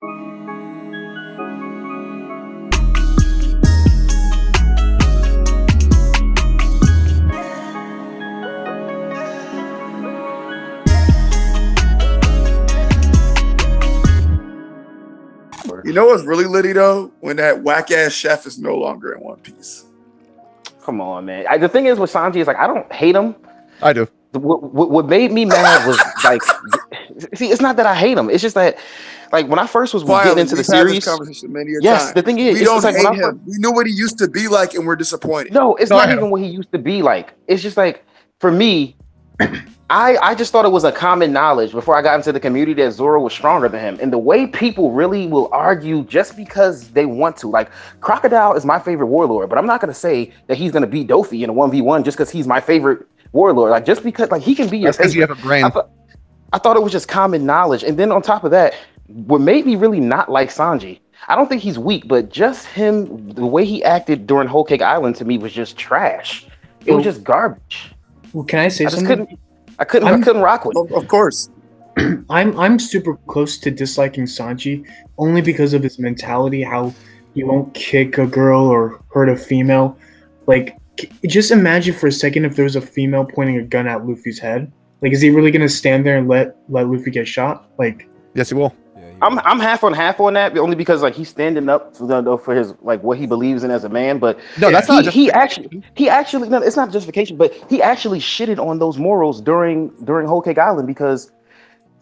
You know what's really litty though? When that whack ass chef is no longer in One Piece. Come on, man. The thing is with Sanji is like I don't hate him. I do. What made me mad was like, see, it's not that I hate him. It's just that, like, when I first was getting into the series, yes, the thing is, we don't hate him. We knew what he used to be like, and we're disappointed. No, it's not even what he used to be like. It's just like, for me, I just thought it was a common knowledge before I got into the community that Zoro was stronger than him. And the way people really will argue just because they want to, like, Crocodile is my favorite warlord, but I'm not going to say that he's going to beat Dofi in a 1v1 just because he's my favorite warlord. Like, just because, like, he can be your favorite. Because you have a brain. I thought it was just common knowledge. And then on top of that, what made me really not like Sanji, I don't think he's weak, but just him, the way he acted during Whole Cake Island to me was just trash. It was just garbage. Well, can I say something? I couldn't rock with it. Of course. I'm super close to disliking Sanji only because of his mentality, how he won't kick a girl or hurt a female. Like, just imagine for a second if there was a female pointing a gun at Luffy's head. Like, is he really gonna stand there and let Luffy get shot? Like, yes, he will. I'm half on that, only because like he's standing up for his like what he believes in as a man. But no, that's not. He actually no, it's not justification. But he actually shitted on those morals during Whole Cake Island because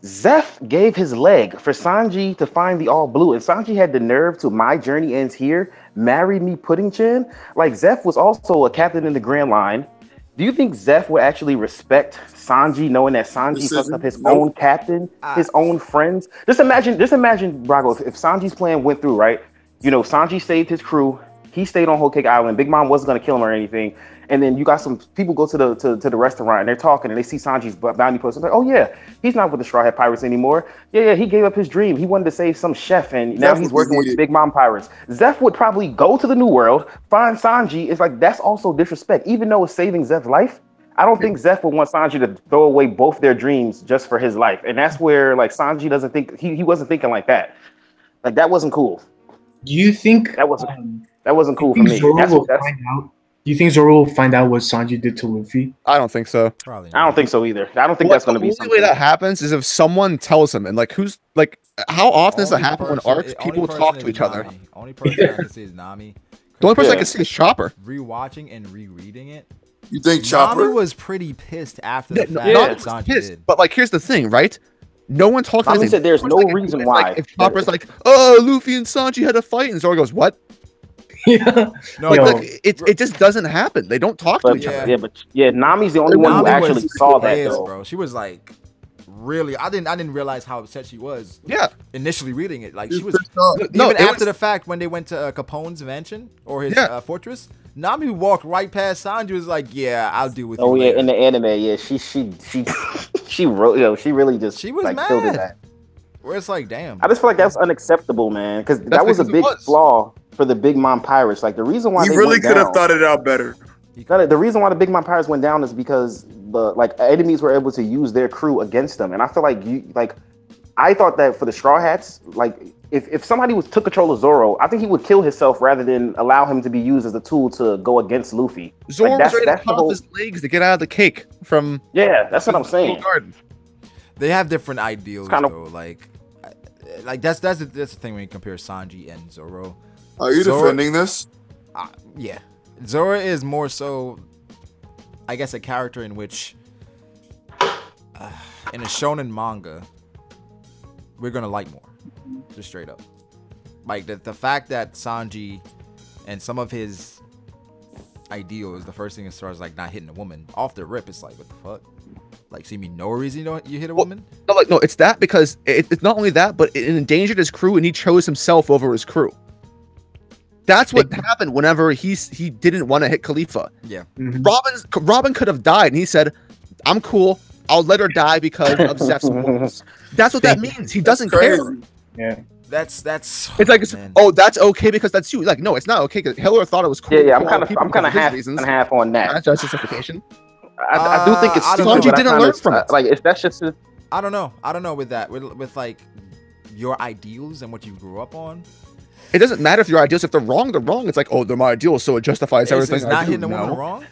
Zeph gave his leg for Sanji to find the All Blue, and Sanji had the nerve to "My journey ends here, marry me, Pudding Chin." Like Zeph was also a captain in the Grand Line. Do you think Zeph would actually respect Sanji, knowing that Sanji fucked up his own captain, his own friends? Just imagine, Brago, if Sanji's plan went through, right? You know, Sanji saved his crew. He stayed on Whole Cake Island. Big Mom wasn't gonna kill him or anything. And then you got some people go to the restaurant and they're talking and they see Sanji's bounty post. Like, oh yeah, he's not with the Straw Hat Pirates anymore. Yeah, he gave up his dream. He wanted to save some chef and now he's working with the Big Mom Pirates. Zeph would probably go to the New World, find Sanji. It's like, that's also disrespect. Even though it's saving Zeph's life, I don't think Zeph would want Sanji to throw away both their dreams just for his life. And that's where like Sanji doesn't think, he wasn't thinking like that. Like that wasn't cool. Do you think that wasn't cool for me? Do you think Zoro will find out what Sanji did to Luffy? I don't think so. Probably not. I don't think so either. I don't think that's going to be something. The only way that happons is if someone tells him, and like how often does that happen when arcs people talk to each other? Only person I can see is Nami. The only person I can see is Chopper. Rewatching and rereading it. You think Chopper was pretty pissed after the fact that Sanji did. But like, here's the thing, right? No one talks. Nami said there's no reason why. Like, if Chopper's like, oh, Luffy and Sanji had a fight, and Zoro goes, what? Yeah, no, like, it just doesn't happen. They don't talk to each other. Nami's the only one who actually saw that, though. Bro, she was like, really. I didn't realize how upset she was. Yeah, initially reading it, like she was. Even after the fact, when they went to Capone's mansion or his fortress, Nami walked right past Sanji. Was like, yeah, I'll deal with you. Oh yeah, in the anime, yeah, she wrote, she really just she was like, mad. killed that. Where it's like, damn. I just feel like that's unacceptable, man, because that was a big flaw for the Big Mom Pirates. Like the reason why he really could have thought it out better. The reason why the Big Mom Pirates went down is because the enemies were able to use their crew against them, and I feel like I thought that for the Straw Hats, like if somebody took control of Zoro, I think he would kill himself rather than allow him to be used as a tool to go against Luffy. Zoro was ready to cut off his legs to get out of the cake from. Yeah, that's what I'm saying. They have different ideals, though. Like that's the thing when you compare Sanji and Zoro. Are you defending this? Yeah, Zoro is more so, I guess, a character in which, in a shonen manga, we're gonna like more, just straight up. Like the fact that Sanji and some of his ideals, the first thing as far as like not hitting a woman off the rip, it's like, what the fuck? Like, see me no reason you hit a woman? No, it's that because it's not only that, but it endangered his crew and he chose himself over his crew. That's what happened whenever he didn't want to hit Khalifa. Yeah. Mm-hmm. Robin could have died, and he said, "I'm cool. I'll let her die because of Zeph's morals." That's what that means. He doesn't care. Yeah. That's. It's like, that's okay because that's you. Like, no, it's not okay because Hiller thought it was cool. Yeah. I'm kind of half on that. That's justification. I do think it's stupid. Sanji didn't learn from it. Like, if that's just. I don't know with that. With like your ideals and what you grew up on. It doesn't matter if your ideals. If they're wrong, they're wrong. It's like, oh, they're my ideals, so it justifies everything. It's not I do. hitting a woman wrong.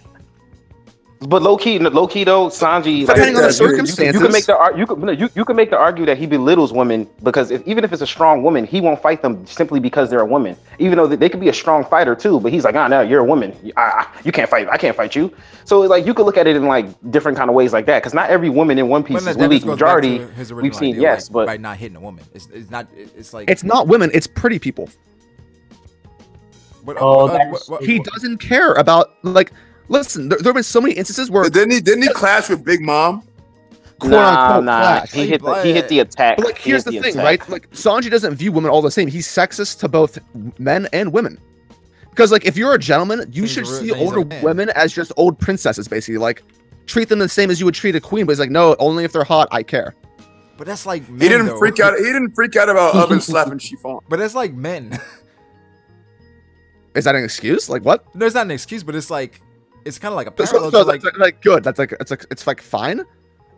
But low key though, Sanji, Depending on the you circumstances, you can make the you can make the argue that he belittles women because even if it's a strong woman, he won't fight them simply because they're a woman. Even though they could be a strong fighter too, but he's like, no, you're a woman. You can't fight. I can't fight you. So like you could look at it in like different kind of ways like that because not every woman in One Piece is really majority. We've seen idea, yes, like, but by not hitting a woman, it's not. It's like it's not women. It's pretty people. He doesn't care about like. Listen, there have been so many instances where didn't he clash with Big Mom? Quote unquote clash. He hit the attack. But like, here's the thing, right? Like, Sanji doesn't view women all the same. He's sexist to both men and women. Because like, if you're a gentleman, you should see older women as just old princesses, basically. Like, treat them the same as you would treat a queen. But he's like, no, only if they're hot, I care. But that's like men, he didn't freak out. He didn't freak out about oven slapping chiffon. But that's like men. Is that an excuse? Like what? No, it's not an excuse, but it's like. It's kind of like a parallel. So like good. That's like it's like fine.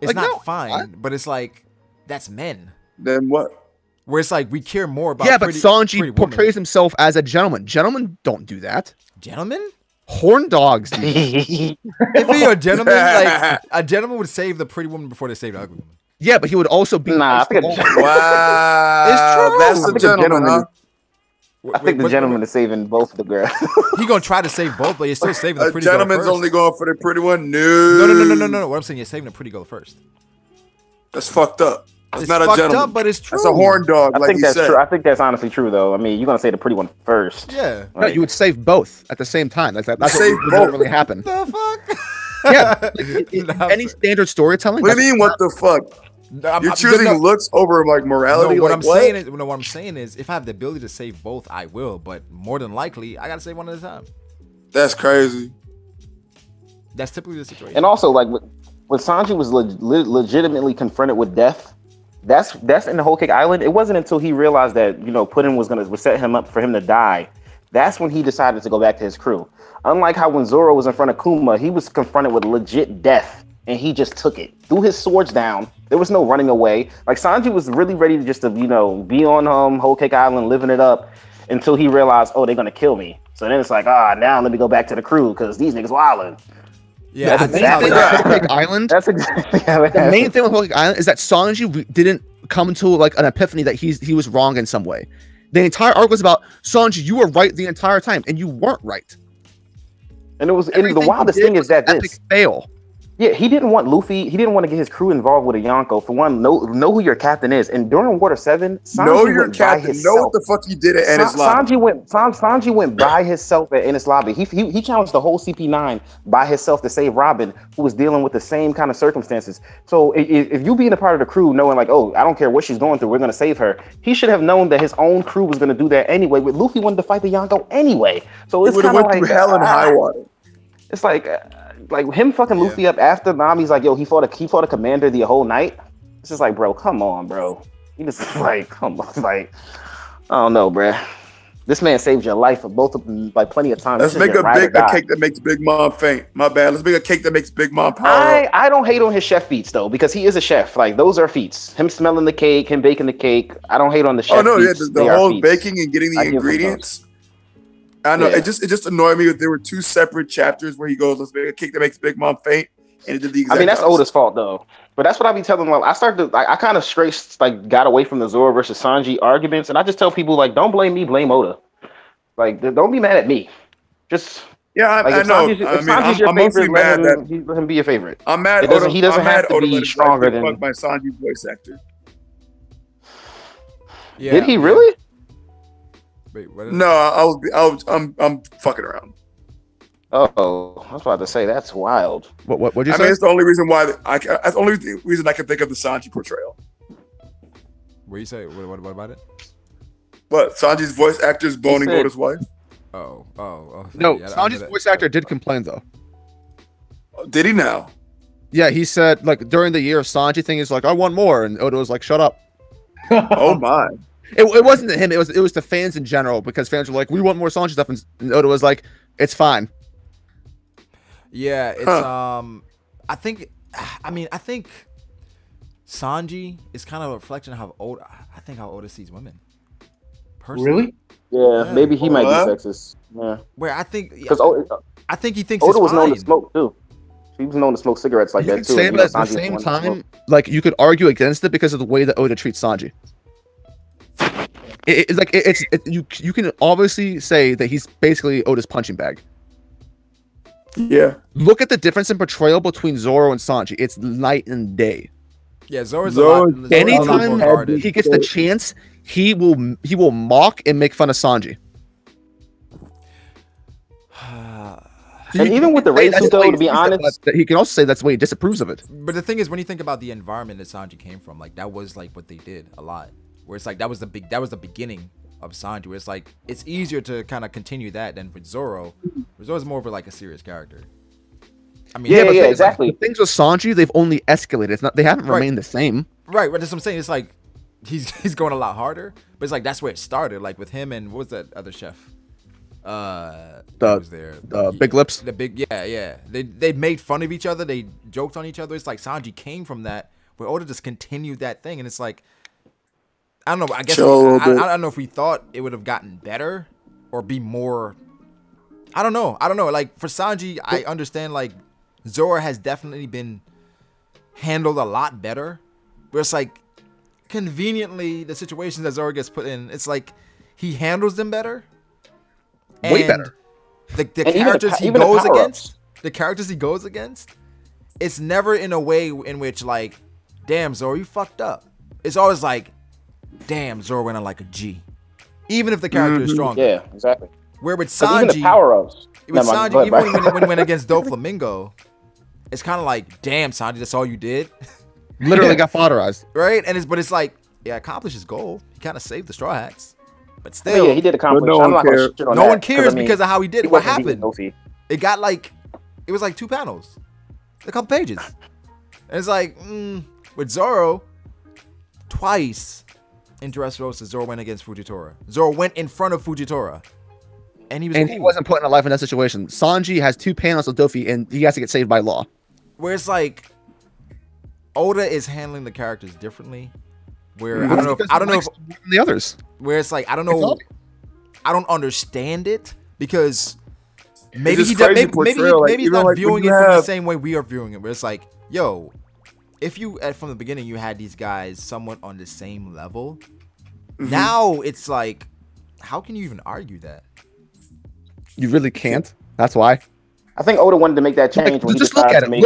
It's like, not fine, but it's like that's men. Then what? Where it's like we care more about. Yeah, but Sanji portrays himself as a gentleman. Gentlemen don't do that. Gentlemen? Horn dogs. Do. If you're a gentleman, like a gentleman would save the pretty woman before they save the ugly woman. Yeah, but he would also be. Nah, I think wow, it's true. That's the gentleman. Huh? I think the gentleman is saving both of the girls. He gonna try to save both, but you're still saving the pretty girl gentleman's first. only going for the pretty one. No. What I'm saying, you're saving the pretty girl first. That's fucked up. That's It's not a fucked gentleman. up, but it's true. That's a horn dog. I think that's true. I think that's honestly true, though. I mean, you're gonna say the pretty one first. Yeah. No, you would save both at the same time. That's save what both. really happened. The fuck? Yeah. Like, any standard storytelling. What do you mean? What the fuck? You're choosing looks over like morality. No, what like, I'm saying is, if I have the ability to save both, I will. But more than likely, I gotta save one at a time. That's crazy. That's typically the situation. And also, like when Sanji was legitimately confronted with death, that's in the Whole Cake Island. It wasn't until he realized that Puddin would set him up for him to die. That's when he decided to go back to his crew. Unlike how when Zoro was in front of Kuma, he was confronted with legit death. And he just took it, threw his swords down. There was no running away. Like Sanji was really ready to just be on Whole Cake Island, living it up, until he realized, oh, they're gonna kill me. So then it's like, now let me go back to the crew because these niggas wildin'. Yeah, the main thing with Whole Cake Island. That's exactly how it happened. The main thing with Whole Cake Island is that Sanji didn't come to like an epiphany that he was wrong in some way. The entire arc was about Sanji, you were right the entire time, and you weren't right. And it was the wildest thing is that this fail. Yeah, he didn't want Luffy. He didn't want to get his crew involved with a Yonko. For one, know who your captain is. And during Water 7, Sanji know your captain. Know what the fuck he did at Enies Lobby. Sanji went by himself at Enies Lobby. He challenged the whole CP9 by himself to save Robin, who was dealing with the same kind of circumstances. So if you being a part of the crew, knowing like, oh, I don't care what she's going through, we're gonna save her. He should have known that his own crew was gonna do that anyway. But Luffy wanted to fight the Yonko anyway. So it's kind of like hell and high water. It's like him fucking Luffy up after Nami's like, yo, he fought a commander the whole night. It's just like, bro, come on, bro. He just like, come on, like, I don't know, bro. This man saved your life for both of them like plenty of times. Let's make a cake that makes Big Mom faint. My bad. Let's make a cake that makes Big Mom power. I don't hate on his chef feats though, because he is a chef. Like those are feats. Him smelling the cake, him baking the cake. I don't hate on the chef. Oh no, feats. yeah, the whole baking and getting the ingredients. I know it just annoyed me that there were two separate chapters where he goes, "Let's make a cake that makes Big Mom faint," and it did the exact. I mean, that's opposite. Oda's fault though. But that's what I be telling them. Like, I kind of straight got away from the Zoro versus Sanji arguments, and I just tell people like, don't blame me, blame Oda. Like, don't be mad at me. Just I know. I'm mostly mad that let him be your favorite. I'm mad. He doesn't have to be stronger than my Sanji voice actor. Yeah, did he really? Wait, no, I'm fucking around. Oh, I was about to say that's wild. What'd you say? I mean, it's the only reason why that's the only reason I can think of the Sanji portrayal. What do you say? What about it? What, Sanji's voice actor is boning Oda's wife? Oh. No, Sanji's voice actor did complain though. Did he now? Yeah, he said like during the year of Sanji thing, he's like, I want more, and Oda was like, shut up. Oh my. It wasn't to him. It was to fans in general because fans were like, "We want more Sanji stuff," and Oda was like, "It's fine." Yeah, it's I think Sanji is kind of a reflection of how Oda sees women. Really? Yeah, maybe he might be sexist. Yeah. Where I think I think he thinks Oda was known to fine. smoke too. He was known to smoke cigarettes like that too. But at the same time, like you could argue against it because of the way that Oda treats Sanji. You can obviously say that he's basically Oda's punching bag. Yeah. Look at the difference in portrayal between Zoro and Sanji. It's night and day. Yeah, Zoro's a lot anytime more guarded. he gets the chance, he will mock and make fun of Sanji. And even with the race suit, though, to be honest, he can also say that's the way he disapproves of it. But the thing is, when you think about the environment that Sanji came from, like that was like what they did a lot. Where it's like that was the beginning of Sanji. Where it's like it's easier to kind of continue that than with Zoro. Zoro's more of like a serious character. I mean, yeah, exactly. Like, the things with Sanji, they've only escalated. It's not they haven't remained the same. Right, that's what I'm saying. It's like he's going a lot harder, but it's like that's where it started. Like with him and what was that other chef? Big Lips. The big, yeah. They made fun of each other. They joked on each other. It's like Sanji came from that, where Oda just continued that thing, and it's like, I don't know. I guess I don't know if we thought it would have gotten better or be more. I don't know. Like for Sanji, I understand. Like Zoro has definitely been handled a lot better. Where it's like conveniently the situations that Zoro gets put in, it's like he handles them better. Way better. The characters he goes against, it's never in a way in which like, damn Zoro, you fucked up. It's always like, damn Zoro went on like a G, even if the character is strong. Yeah, exactly. Where with Sanji, even the power-ups. With Sanji, even when he went against Doflamingo, it's kind of like, damn Sanji, that's all you did. Literally got fodderized, right? And it's like, yeah, accomplished his goal. He kind of saved the Straw Hats. But still, yeah, he did accomplish. No one cares because of how he did it. What happened? It got like, it was like 2 panels, a couple pages, and it's like with Zoro, twice in Dressrosa, Zoro went against Fujitora. Zoro went in front of Fujitora, and he was. And he wasn't putting a life in that situation. Sanji has 2 panels of Dofi, and he has to get saved by law. Where it's like, Oda is handling the characters differently. Where I don't know if the others. Where it's like I don't know, I don't understand it because maybe he's not viewing it from the same way we are viewing it. Where it's like, yo, if you from the beginning you had these guys somewhat on the same level, now it's like, how can you even argue that? You really can't. That's why. I think Oda wanted to make that change. When just look at it. No,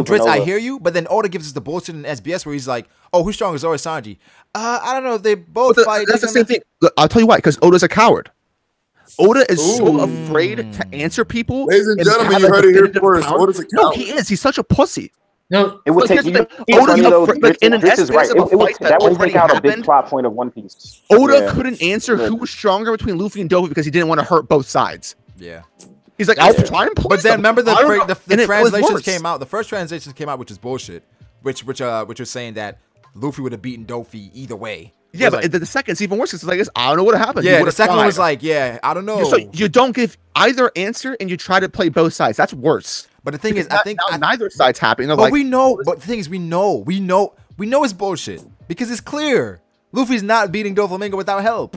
Dritz, I hear you, but then Oda gives us the bullshit in SBS where he's like, "Oh, who's stronger, Zoro or Sanji?" I don't know. They both fight. That's the same thing. Look, I'll tell you why. Because Oda's a coward. Oda is so afraid to answer people. Ladies and gentlemen, you heard it here first. Oda's a coward. No, he is. He's such a pussy. No, it would take. This is right. That would take out a big plot point of One Piece. Oda couldn't answer who was stronger between Luffy and Dofi because he didn't want to hurt both sides. Yeah. He's like, I'll try and play. But then remember the translations came out. The first translations came out, which is bullshit. Which was saying that Luffy would have beaten Dofi either way. Yeah, but the second's even worse. It's like, I don't know what happened. Yeah, the second one was like, yeah, I don't know. So you don't give either answer and you try to play both sides. That's worse. But the thing is, I think neither side's happy. But we know. But the thing is, we know it's bullshit because it's clear. Luffy's not beating Doflamingo without help.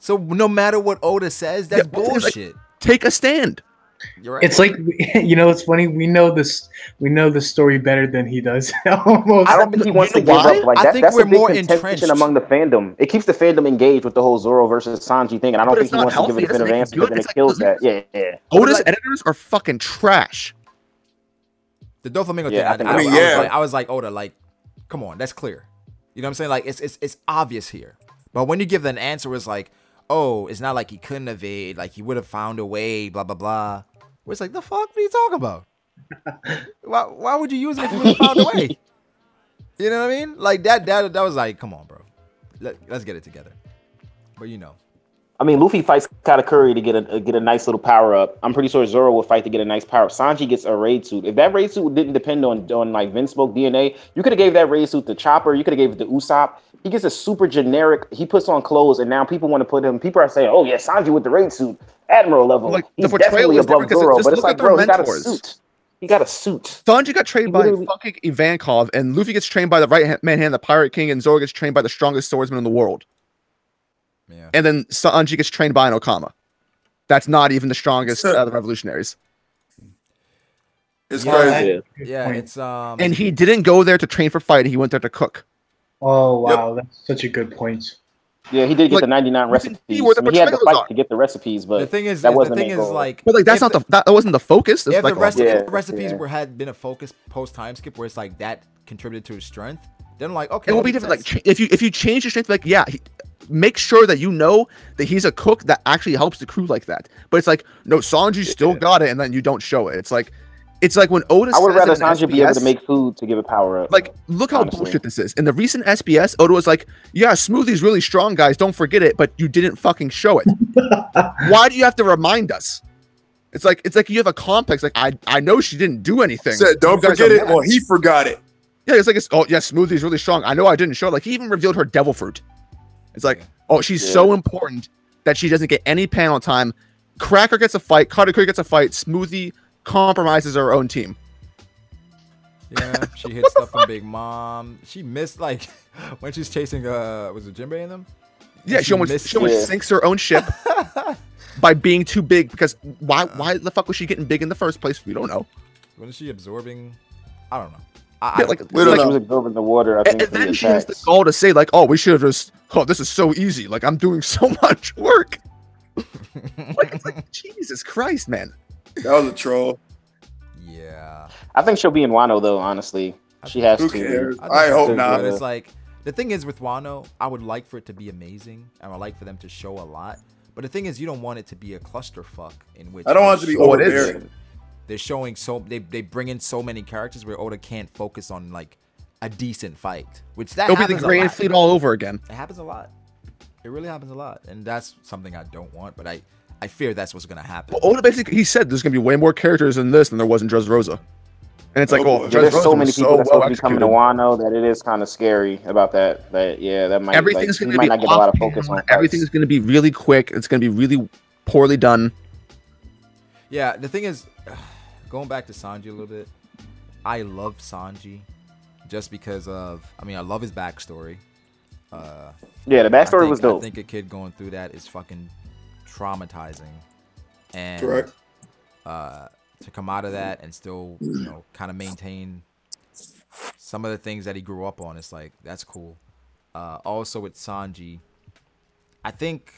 So no matter what Oda says, that's bullshit. Like, take a stand. You're right. It's like, it's funny. We know this. We know the story better than he does. Almost. I don't think he wants to give up like that. I think that's we're a big more contention entrenched among the fandom. It keeps the fandom engaged with the whole Zoro versus Sanji thing, and I don't think he wants to give a definitive answer because then it kills that. Yeah. Oda's editors are fucking trash. The Doflamingo thing. I was like, Oda, like, come on, that's clear. You know what I'm saying? Like, it's obvious here. But when you give an answer, it's like, oh, it's not like he couldn't evade, like he would have found a way, blah blah blah. It's like, the fuck? What are you talking about? Why would you use it if you would have found a way? You know what I mean? Like that was like, come on, bro. Let's get it together. But I mean, Luffy fights Katakuri to get a nice little power up. I'm pretty sure Zoro will fight to get a nice power up. Sanji gets a raid suit. If that raid suit didn't depend on like Vinsmoke DNA, you could have gave that raid suit to Chopper. You could have gave it to Usopp. He gets a super generic. He puts on clothes, and now people want to put him. People are saying, "Oh yeah, Sanji with the raid suit, Admiral level. Like, he's definitely above Zoro." But it's like, bro, he got a suit. He got a suit. Sanji got trained by literally- fucking Ivankov, and Luffy gets trained by the right man hand, the Pirate King, and Zoro gets trained by the strongest swordsman in the world. Yeah. And then Sanji gets trained by an Okama. That's not even the strongest of the revolutionaries. It's Yeah, crazy. Yeah, it's And he didn't go there to train for fighting. He went there to cook. Oh wow, that's such a good point. Yeah, he did get Like, the 99 you can recipes. see where the He had to betrayals fight are. to get the recipes, but the thing is that the wasn't thing the is goal. like But like that's if not that wasn't the focus. It's if like Yeah, the recipes yeah. had been a focus post time skip where it's like that contributed to his strength, then like okay, it will that be makes different. sense. Like if you change your strength, like yeah, make sure that you know that he's a cook that actually helps the crew like that. But it's like no, Sanji still got it, and then you don't show it. It's like when Oda. I would says rather in an Sanji be able to SBS make food to give it power up. Like, look how honestly. bullshit this is. In the recent SBS, Oda was like, yeah, Smoothie's really strong, guys. Don't forget it, but you didn't fucking show it. Why do you have to remind us? It's like you have a complex. Like, I know she didn't do anything. Said, don't You guys forget are it. mad." Well, he forgot it. Yeah, it's like, oh, yeah, Smoothie's really strong. I know I didn't show it. Like, he even revealed her devil fruit. It's like, oh, she's Yeah. so important that she doesn't get any panel time. Cracker gets a fight. Katakuri gets a fight. Smoothie compromises her own team. Yeah, she hit stuff from Big Mom. She missed like when she's chasing was it Jinbei in them? Yeah, she almost Yeah. sinks her own ship by being too big. Because why the fuck was she getting big in the first place? We don't know. When is she absorbing? I don't know. Yeah, like, We don't She know. was absorbing the water, I think, and for then the she has the attacks. gall to say like, "Oh, we should have just. Oh, this is so easy. Like I'm doing so much work. It's like Jesus Christ, man. That was a troll. Yeah. I think she'll be in Wano, though, honestly. She has Who to. cares? think I so hope too, not. But it's like the thing is with Wano, I would like for it to be amazing, and I would like for them to show a lot. But the thing is, you don't want it to be a clusterfuck in which I don't want it to be Oh, it is. overbearing. they're showing they bring in so many characters where Oda can't focus on like a decent fight, which that It'll be happens the a Grand lot. Fleet all over again. It happens a lot. It really happens a lot, and that's something I don't want. But I fear that's what's gonna happen. Well, Oda basically he said there's gonna be way more characters in this than there was in Dressrosa. And it's like, Oh, oh, boy. Yeah, there's Dressrosa so many was people that's well supposed to be coming to executed. Wano that it is kind of scary about that. That that might Everything's we gonna might be not get a lot of off focus on camera. fights. Everything's gonna be really quick. It's gonna be really poorly done. Yeah, the thing is, going back to Sanji a little bit, I love Sanji just because of, I mean, I love his backstory. Yeah, the backstory was I dope. think a kid going through that is fucking traumatizing. And Correct. to come out of that and still, you know, kind of maintain some of the things that he grew up on, it's like, that's cool. Also with Sanji, I think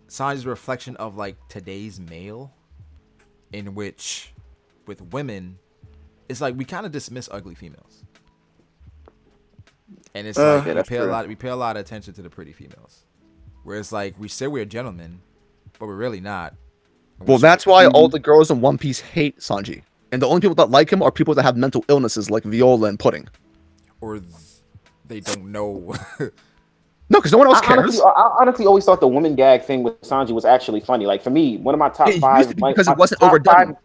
Sanji's a reflection of like today's male, in which with women, it's like we kind of dismiss ugly females. And it's like Yeah, that's true. we pay a lot of attention to the pretty females. Where it's like we say we're gentlemen, but we're really not. And Well, we're that's why all the girls in One Piece hate Sanji, and the only people that like him are people that have mental illnesses like Viola and Pudding. or they don't know. No, because no one else I cares. honestly always thought the woman gag thing with Sanji was actually funny. Like for me, one of my top It used five, to be like, because my it wasn't top overdone. five-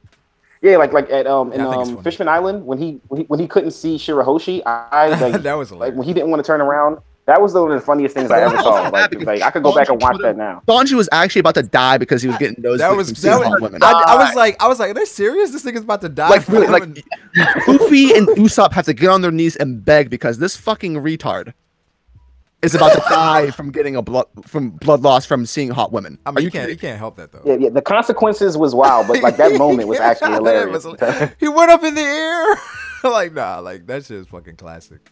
yeah, like at Yeah, I think it's funny. Fishman Island when he couldn't see Shirahoshi, I like That was like hilarious. when he didn't want to turn around. That was one of the funniest things I ever saw. Like, it's like I could go back and watch that now. Sanji was actually about to die because he was getting nosebleeds That was from seeing hot women. I was like, are they serious? This nigga's about to die. Like really, like And- Luffy and Usopp have to get on their knees and beg because this fucking retard is about to die from getting blood loss from seeing hot women. I Are mean, you you kidding? can't help that though. Yeah, the consequences was wild, but like that moment was actually It hilarious. was- he went up in the air. Like, nah, like that shit is fucking classic.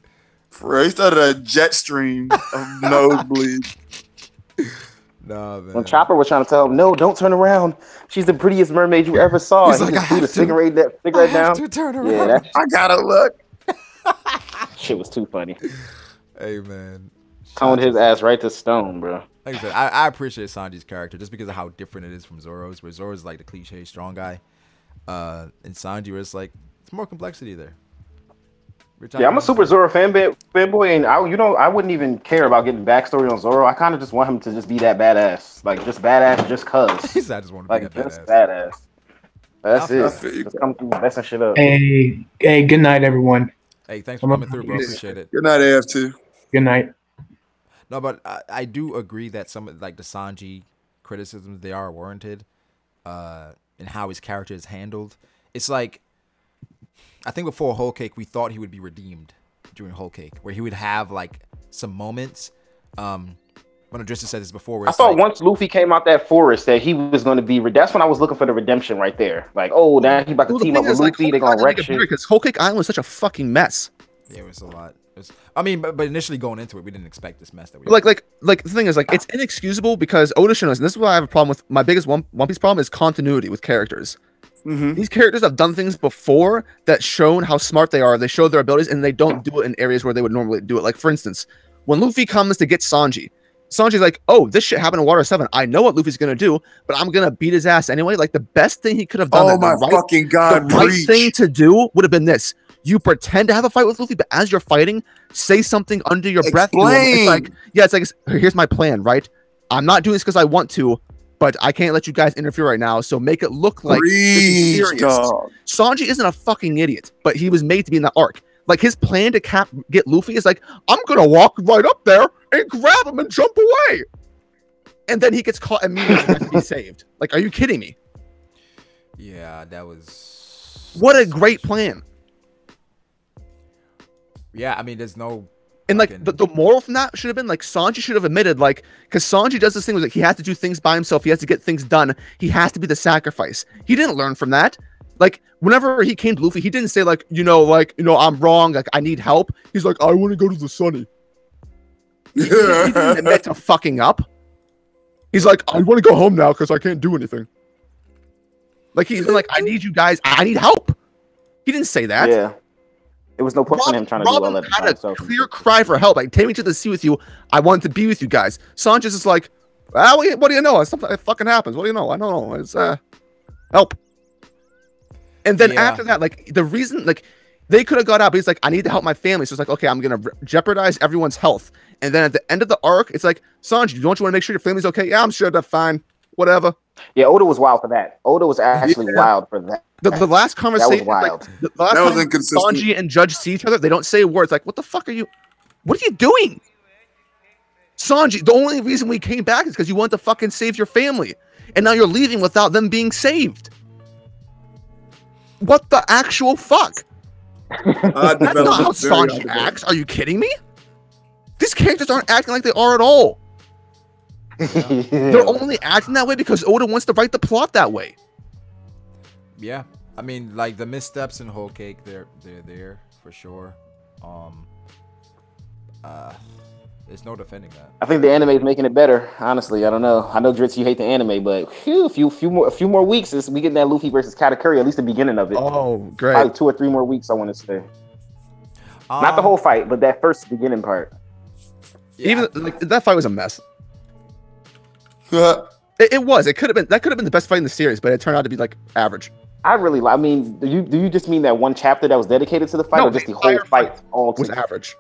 For real, he started a jet stream of nosebleed. Nah, man. When Chopper was trying to tell him, "No, don't turn around. She's the prettiest mermaid you ever saw." He's And he like, just "I threw the have to. cigarette I have down. to turn Yeah, around. that I gotta look. shit was too funny. Hey, man. Toned his ass right to stone, bro. Like I said, I appreciate Sanji's character just because of how different it is from Zoro's. Where Zoro's like the cliche strong guy, and Sanji was like it's more complexity there. Yeah, I'm a super Zoro fanboy, and I wouldn't even care about getting backstory on Zoro. I kind of just want him to just be that badass, like just badass, just cuz, He's I just want to like be that just badass. badass. That's I it. feel you. Just come through messing shit up. Hey, good night, everyone. Hey, thanks for coming through, bro. Appreciate it. Good night, AF2. Good night. No, but I do agree that some of like the Sanji criticisms they are warranted, and how his character is handled. It's like I think before Whole Cake, we thought he would be redeemed during Whole Cake, where he would have like some moments. When Adrissa said this before, where I thought once Luffy came out that forest that he was going to be. That's when I was looking for the redemption right there. Like, oh, now he's about to team up with Luffy. They're gonna wreck shit. Because Whole Cake Island was such a fucking mess. Yeah, it was a lot. I mean, but initially going into it, we didn't expect this mess that we. Like the thing is, like, it's inexcusable because Oda shows us, and this is why I have a problem with my biggest One Piece problem is continuity with characters. Mm-hmm. These characters have done things before that shown how smart they are. They show their abilities, and they don't do it in areas where they would normally do it. Like, for instance, when Luffy comes to get Sanji's like, oh, this shit happened in Water 7. I know what Luffy's gonna do, but I'm gonna beat his ass anyway. Like, the best thing he could have done. Oh my fucking god! The right thing to do would have been this: you pretend to have a fight with Luffy, but as you're fighting, say something under your breath. It's like, here's my plan, right? I'm not doing this because I want to, but I can't let you guys interfere right now. So make it look like this is serious. Sanji isn't a fucking idiot, but he was made to be in that arc. Like, his plan to get Luffy is like, I'm gonna walk right up there and grab him and jump away, and then he gets caught immediately and has to be saved. Like, are you kidding me? Yeah, that was. What a great plan. Yeah, I mean, there's no. And like the moral from that should have been like Sanji should have admitted, like, because Sanji does this thing where like he has to do things by himself, he has to get things done, he has to be the sacrifice. He didn't learn from that. Like, whenever he came to Luffy, he didn't say like, I'm wrong, like I need help. He's like, I want to go to the Sunny. He didn't admit to fucking up. He's like, I want to go home now because I can't do anything. Like, he's been like, I need you guys, I need help. He didn't say that. Yeah. It was no point in him trying to do all that. Had a clear cry for help. Like, take me to the sea with you. I want to be with you guys. Sanji's is like, what do you know? Something fucking happens. What do you know? I don't know. It's help. And then after that, like, the reason, like, they could have got out, but he's like, I need to help my family. So it's like, okay, I'm gonna jeopardize everyone's health. And then at the end of the arc, it's like, Sanji, don't you want to make sure your family's okay? Yeah, I'm sure they're fine. Whatever. Yeah, Oda was wild for that. Oda was actually wild for that. The last conversation, that was wild. Like, the last time Sanji and Judge see each other, they don't say words. Like, what the fuck are you? What are you doing? Sanji, the only reason we came back is because you wanted to fucking save your family. And now you're leaving without them being saved. What the actual fuck? That's not how Sanji acts. Are you kidding me? These characters aren't acting like they are at all. They're only acting that way because Oda wants to write the plot that way. Yeah, I mean, like, the missteps in Whole Cake, they're there for sure. There's no defending that. I think the anime is making it better. Honestly, I don't know. I know, Dritz, you hate the anime, but a few more weeks is we getting that Luffy versus Katakuri, at least the beginning of it. Oh, great! Probably 2 or 3 more weeks, I want to say. Not the whole fight, but that first beginning part. Yeah. Even like that fight was a mess. It was. It could have been. That could have been the best fight in the series, but it turned out to be like average. I mean, do you just mean that one chapter that was dedicated to the fight, or just the whole fight all was average?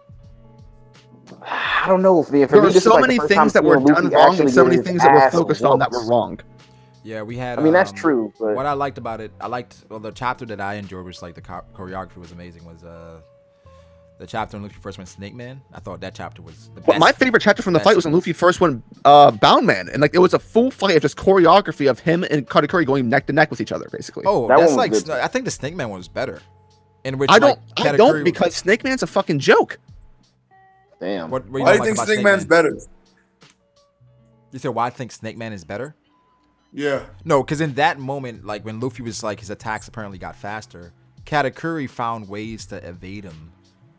I don't know. There were so many things that were done wrong, and so many things that were focused on that were wrong. Yeah, we had. I mean, that's true. But what I liked about it, the chapter that I enjoyed, which like the choreography was amazing, was the chapter when Luffy first went Snake Man. I thought that chapter was the best. Well, my favorite chapter from the fight was when Luffy first went Bound Man, and like it was a full fight of just choreography of him and Katakuri going neck to neck with each other, basically. Oh, that's like I think the Snake Man one was better. In which I don't because Snake Man's a fucking joke. Damn. Why do you think Snake Man's better? You said why I think Snake Man is better? Yeah. No, because in that moment, like when Luffy was like his attacks apparently got faster, Katakuri found ways to evade him.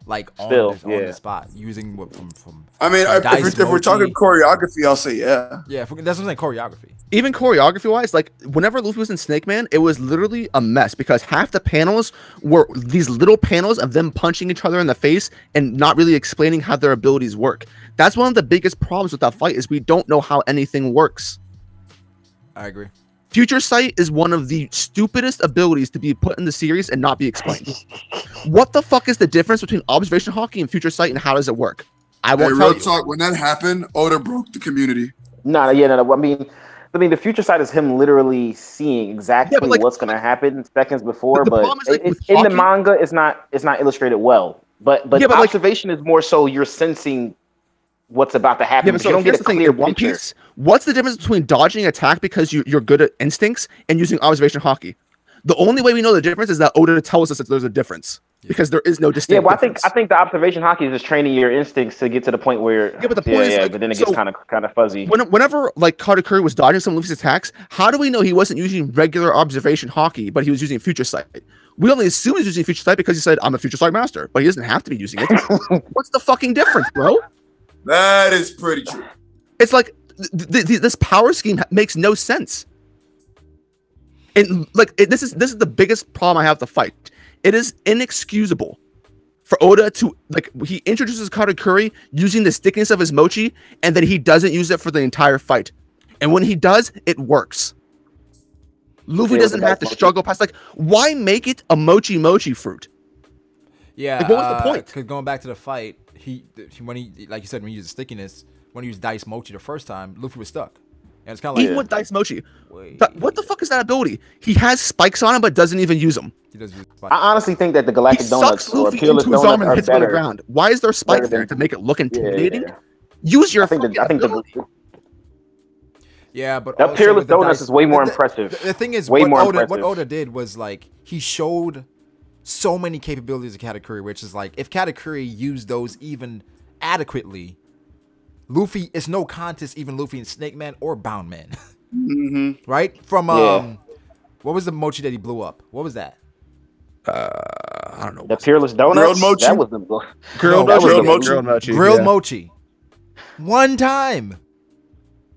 Like on the spot, using what from. I mean, if we're talking choreography, I'll say yeah. Yeah, that's what I'm saying. Choreography. Even choreography wise, like whenever Luffy was in Snake Man, it was literally a mess because half the panels were these little panels of them punching each other in the face and not really explaining how their abilities work. That's one of the biggest problems with that fight is we don't know how anything works. I agree. Future Sight is one of the stupidest abilities to be put in the series and not be explained. What the fuck is the difference between Observation Haki and Future Sight, and how does it work? I won't tell you. Talk, when that happened, Oda broke the community. No. I mean, the Future Sight is him literally seeing exactly what's going to happen seconds before. But in the manga, it's not illustrated well. But Observation is more so you're sensing what's about to happen. Yeah, but so you don't get a clear One Piece. What's the difference between dodging attack because you're good at instincts and using Observation Haki? The only way we know the difference is that Oda tells us that there's a difference because there is no distinct. Yeah, well, difference. I think the observation haki is just training your instincts to get to the point where. Yeah, but the point is, like, but then it gets kind of fuzzy. Whenever like Katakuri was dodging some of Luffy's attacks, how do we know he wasn't using regular observation haki, but he was using future sight? We only assume he's using future sight because he said, "I'm a future sight master," but he doesn't have to be using it. What's the fucking difference, bro? That is pretty true. It's like this power scheme makes no sense. And like this is the biggest problem I have to fight. It is inexcusable for Oda to like he introduces Katakuri using the stickiness of his mochi, and then he doesn't use it for the entire fight. And when he does, it works. Luffy doesn't have to struggle past like why make it a mochi fruit? Yeah, like, what was the point? Because going back to the fight, when he like you said when he used the stickiness, when he used Dice Mochi the first time, Luffy was stuck. And it's kind of like even with Dice Mochi. What the fuck is that ability? He has spikes on him, but doesn't even use them. He does use I honestly think that the Galactic Donuts or Peerless Donuts are hits on the ground. Why is there spikes there to make it look intimidating? Yeah. Use your. Yeah, but that Peerless Donuts is way more impressive. The thing is, what Oda did was like he showed so many capabilities of Katakuri, which is like if Katakuri used those even adequately, Luffy is no contest. Even Luffy and Snake Man or Bound Man, right? From what was the mochi that he blew up? What was that? I don't know. The Peerless Donuts. Grilled mochi. That was the grilled mochi. Grilled mochi. One time.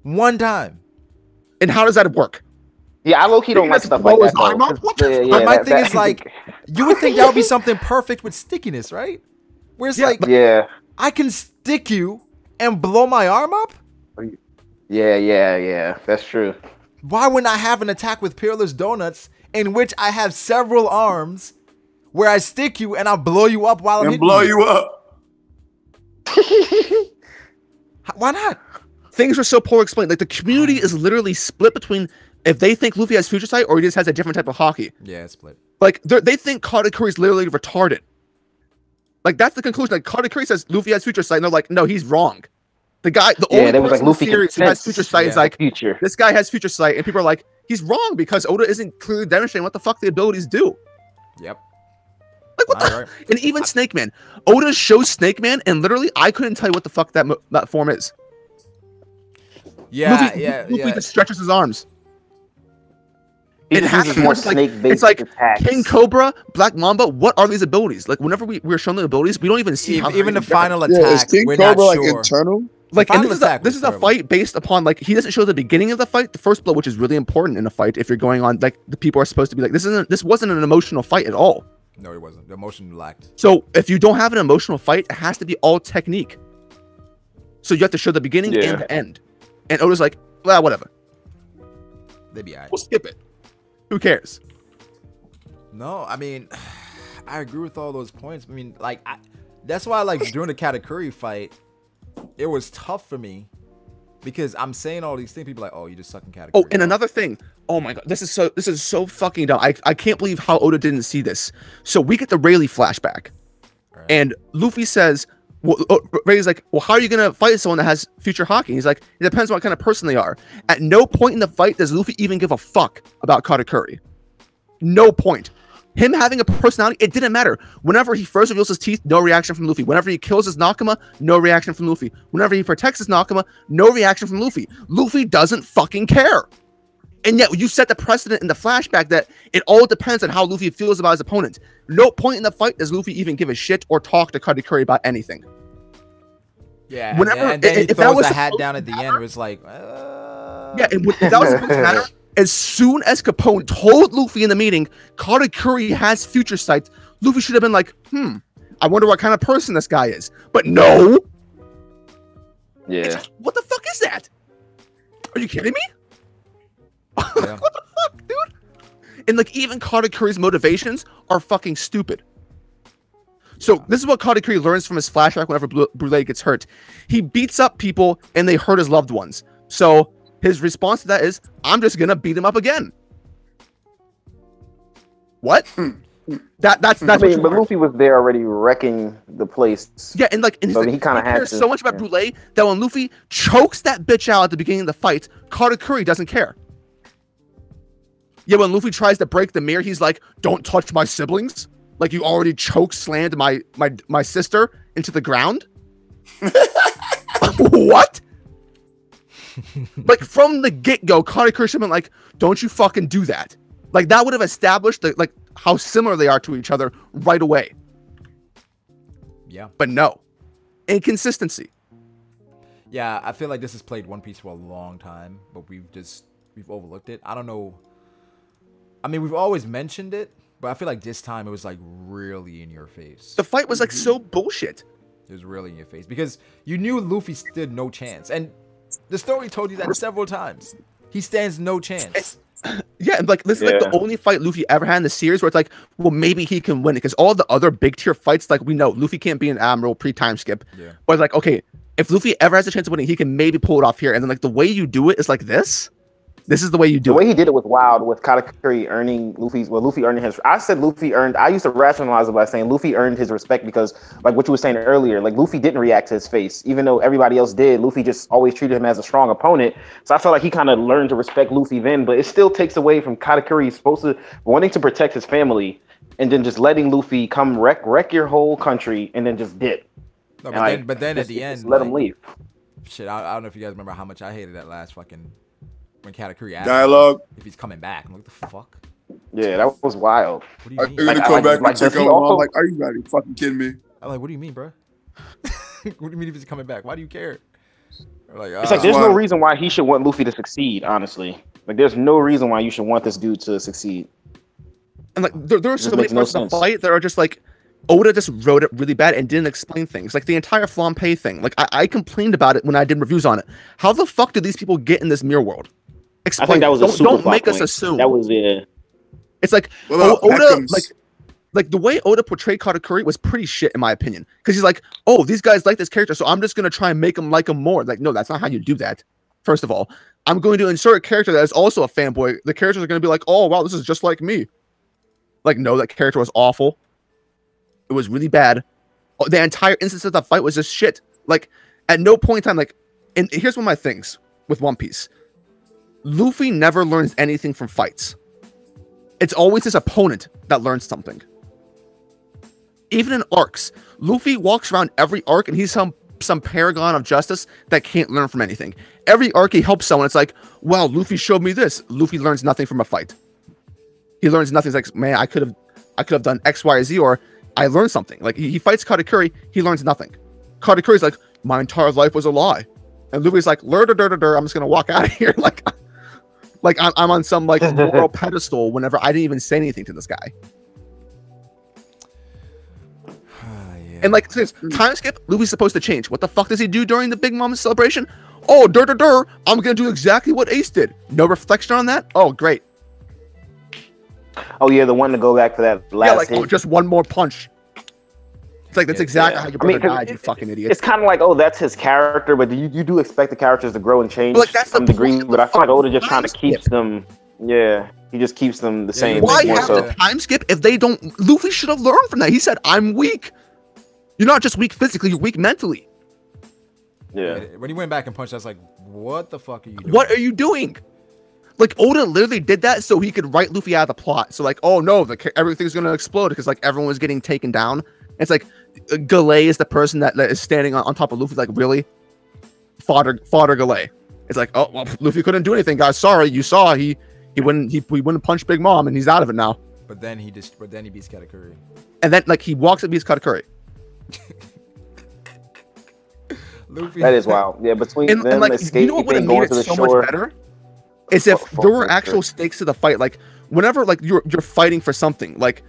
And how does that work? Yeah, I low-key don't like stuff like that. But my thing is like, you would think that would be something perfect with stickiness, right? Where it's like, I can stick you and blow my arm up? Yeah. That's true. Why wouldn't I have an attack with Peerless Donuts in which I have several arms where I stick you and I'll blow you up while I'm hitting you up? Why not? Things are so poor explained. Like the community is literally split between if they think Luffy has future sight or he just has a different type of haki. Yeah, it's split. Like they think Katakuri is literally retarded. Like that's the conclusion. Like Katakuri says Luffy has future sight, and they're like, no, he's wrong. The only person like, Luffy in the series who has future sight is like this guy has future sight, and people are like, he's wrong because Oda isn't clearly demonstrating what the fuck the abilities do. Yep. Like what the? Right. And even Snake Man, Oda shows Snake Man, and literally I couldn't tell you what the fuck that form is. Yeah, Luffy just stretches his arms. It has more it's like attacks. King Cobra, Black Mamba. What are these abilities? Like whenever we're shown the abilities, we don't even see how even the final attack. Is King Cobra like internal? Like and this is a fight based upon like he doesn't show the beginning of the fight, the first blow, which is really important in a fight. If you're going on like the people are supposed to be like this wasn't an emotional fight at all. No, it wasn't. The emotion lacked. So if you don't have an emotional fight, it has to be all technique. So you have to show the beginning and the end. And Oda's like, well, whatever. They be alright. We'll skip it. Who cares? No, I mean, I agree with all those points. I mean, like, that's why, like, during the Katakuri fight, it was tough for me because I'm saying all these things. People are like, oh, you just suck in Katakuri. Oh, and another thing. Oh my god, this is so fucking dumb. I can't believe how Oda didn't see this. So we get the Rayleigh flashback, and Luffy says, well, Rayleigh's like, well, how are you gonna fight someone that has future haki? He's like, it depends on what kind of person they are. At no point in the fight does Luffy even give a fuck about Katakuri. No point. Him having a personality, it didn't matter. Whenever he first reveals his teeth, no reaction from Luffy. Whenever he kills his Nakama, no reaction from Luffy. Whenever he protects his Nakama, no reaction from Luffy. Luffy doesn't fucking care. And yet you set the precedent in the flashback that it all depends on how Luffy feels about his opponent. No point in the fight does Luffy even give a shit or talk to Katakuri about anything. Yeah, and then he throws the hat down at the end. It was like, yeah, and if that was supposed to matter, as soon as Capone told Luffy in the meeting, Katakuri has future sight, Luffy should have been like, I wonder what kind of person this guy is. But no. Yeah. What the fuck is that? Are you kidding me? Yeah. What the fuck, dude? And like even Katakuri's motivations are fucking stupid. So this is what Katakuri learns from his flashback whenever Brûlé gets hurt. He beats up people and they hurt his loved ones. So his response to that is, I'm just gonna beat him up again. What? That's I mean, but Luffy was there already wrecking the place. Yeah, and like so he kind of had so much about Brûlé that when Luffy chokes that bitch out at the beginning of the fight, Katakuri doesn't care. Yeah, when Luffy tries to break the mirror, he's like, "Don't touch my siblings." Like you already choke slammed my sister into the ground. What? Like from the get-go, Katakuri should have been like, "Don't you fucking do that." Like that would have established like how similar they are to each other right away. Yeah. But no. Inconsistency. Yeah, I feel like this has played One Piece for a long time, but we've overlooked it. I don't know. I mean, we've always mentioned it, but I feel like this time it was like really in your face. The fight was like so bullshit. It was really in your face because you knew Luffy stood no chance, and the story told you that several times. He stands no chance. Yeah, and like this is like the only fight Luffy ever had in the series where it's like, well, maybe he can win it because all the other big tier fights, like we know Luffy can't be an admiral pre-time skip. Yeah. But like, okay, if Luffy ever has a chance of winning, he can maybe pull it off here. And then like the way you do it is like this. This is the way you do it. The way he did it was wild with Katakuri earning Luffy earning his. I said Luffy earned. I used to rationalize it by saying Luffy earned his respect because, like what you were saying earlier, like Luffy didn't react to his face, even though everybody else did. Luffy just always treated him as a strong opponent. So I felt like he kind of learned to respect Luffy then, but it still takes away from Katakuri supposed to wanting to protect his family and then just letting Luffy come wreck your whole country and then just dip. No, but then at the end, let him leave. Shit, I don't know if you guys remember how much I hated that last fucking. When Katakuri asked dialogue, if he's coming back, I'm like, what the fuck? Yeah, that was wild. What do you mean? You're gonna come back and take over? I'm like, are you gotta be fucking kidding me? I'm like, what do you mean, bro? What do you mean if he's coming back? Why do you care? Like, it's like there's no reason why he should want Luffy to succeed. Honestly, like there's no reason why you should want this dude to succeed. And like there are so many parts of the fight that are just like Oda just wrote it really bad and didn't explain things. Like the entire Flampe thing. Like I complained about it when I did reviews on it. How the fuck did these people get in this mirror world? Explain. I think that was don't make us assume. That was It's like Oda, like the way Oda portrayed Katakuri was pretty shit in my opinion. Because he's like, oh, these guys like this character, so I'm just gonna try and make them like him more. Like, no, that's not how you do that. First of all, I'm going to insert a character that is also a fanboy. The characters are gonna be like, oh wow, this is just like me. Like, no, that character was awful. It was really bad. The entire instance of the fight was just shit. Like, at no point in time, like, and here's one of my things with One Piece. Luffy never learns anything from fights. It's always his opponent that learns something. Even in arcs, Luffy walks around every arc and he's some paragon of justice that can't learn from anything. Every arc he helps someone, it's like, wow, Luffy showed me this. Luffy learns nothing from a fight. He learns nothing. It's like, man, I could have done X, Y, Z, or I learned something. Like he fights Katakuri, he learns nothing. Katakuri's like, my entire life was a lie. And Luffy's like, I'm just gonna walk out of here. Like I'm on some like moral pedestal whenever I didn't even say anything to this guy. Yeah. And like since time skip, Luffy's supposed to change. What the fuck does he do during the Big Mom celebration? Oh, I'm gonna do exactly what Ace did. No reflection on that? Oh, great. Oh yeah, the one to go back for that last. Yeah, like oh, just one more punch. It's like that's exactly how your brother died, you fucking idiot. It's kind of like, oh, that's his character, but you do expect the characters to grow and change to some degree. But I feel like Oda just kind of keeps them. Yeah, he just keeps them the same. Why have the time skip if they don't? Luffy should have learned from that. He said, "I'm weak. You're not just weak physically; you're weak mentally." Yeah. When he went back and punched, I was like, "What the fuck are you doing?" What are you doing? Like Oda literally did that so he could write Luffy out of the plot. So like, oh no, everything's gonna explode because like everyone was getting taken down. It's like Galley is the person that is standing on top of Luffy. Like really, fodder Galley. It's like, oh well, Luffy couldn't do anything, guys. Sorry, you saw he wouldn't punch Big Mom and he's out of it now. But then he beats Katakuri. And then like he walks and beats Katakuri. Luffy. That is wild. Yeah, between them and like, escaping, you know what would have made it so much better? Is if there were actual stakes to the fight. Like whenever like you're fighting for something, like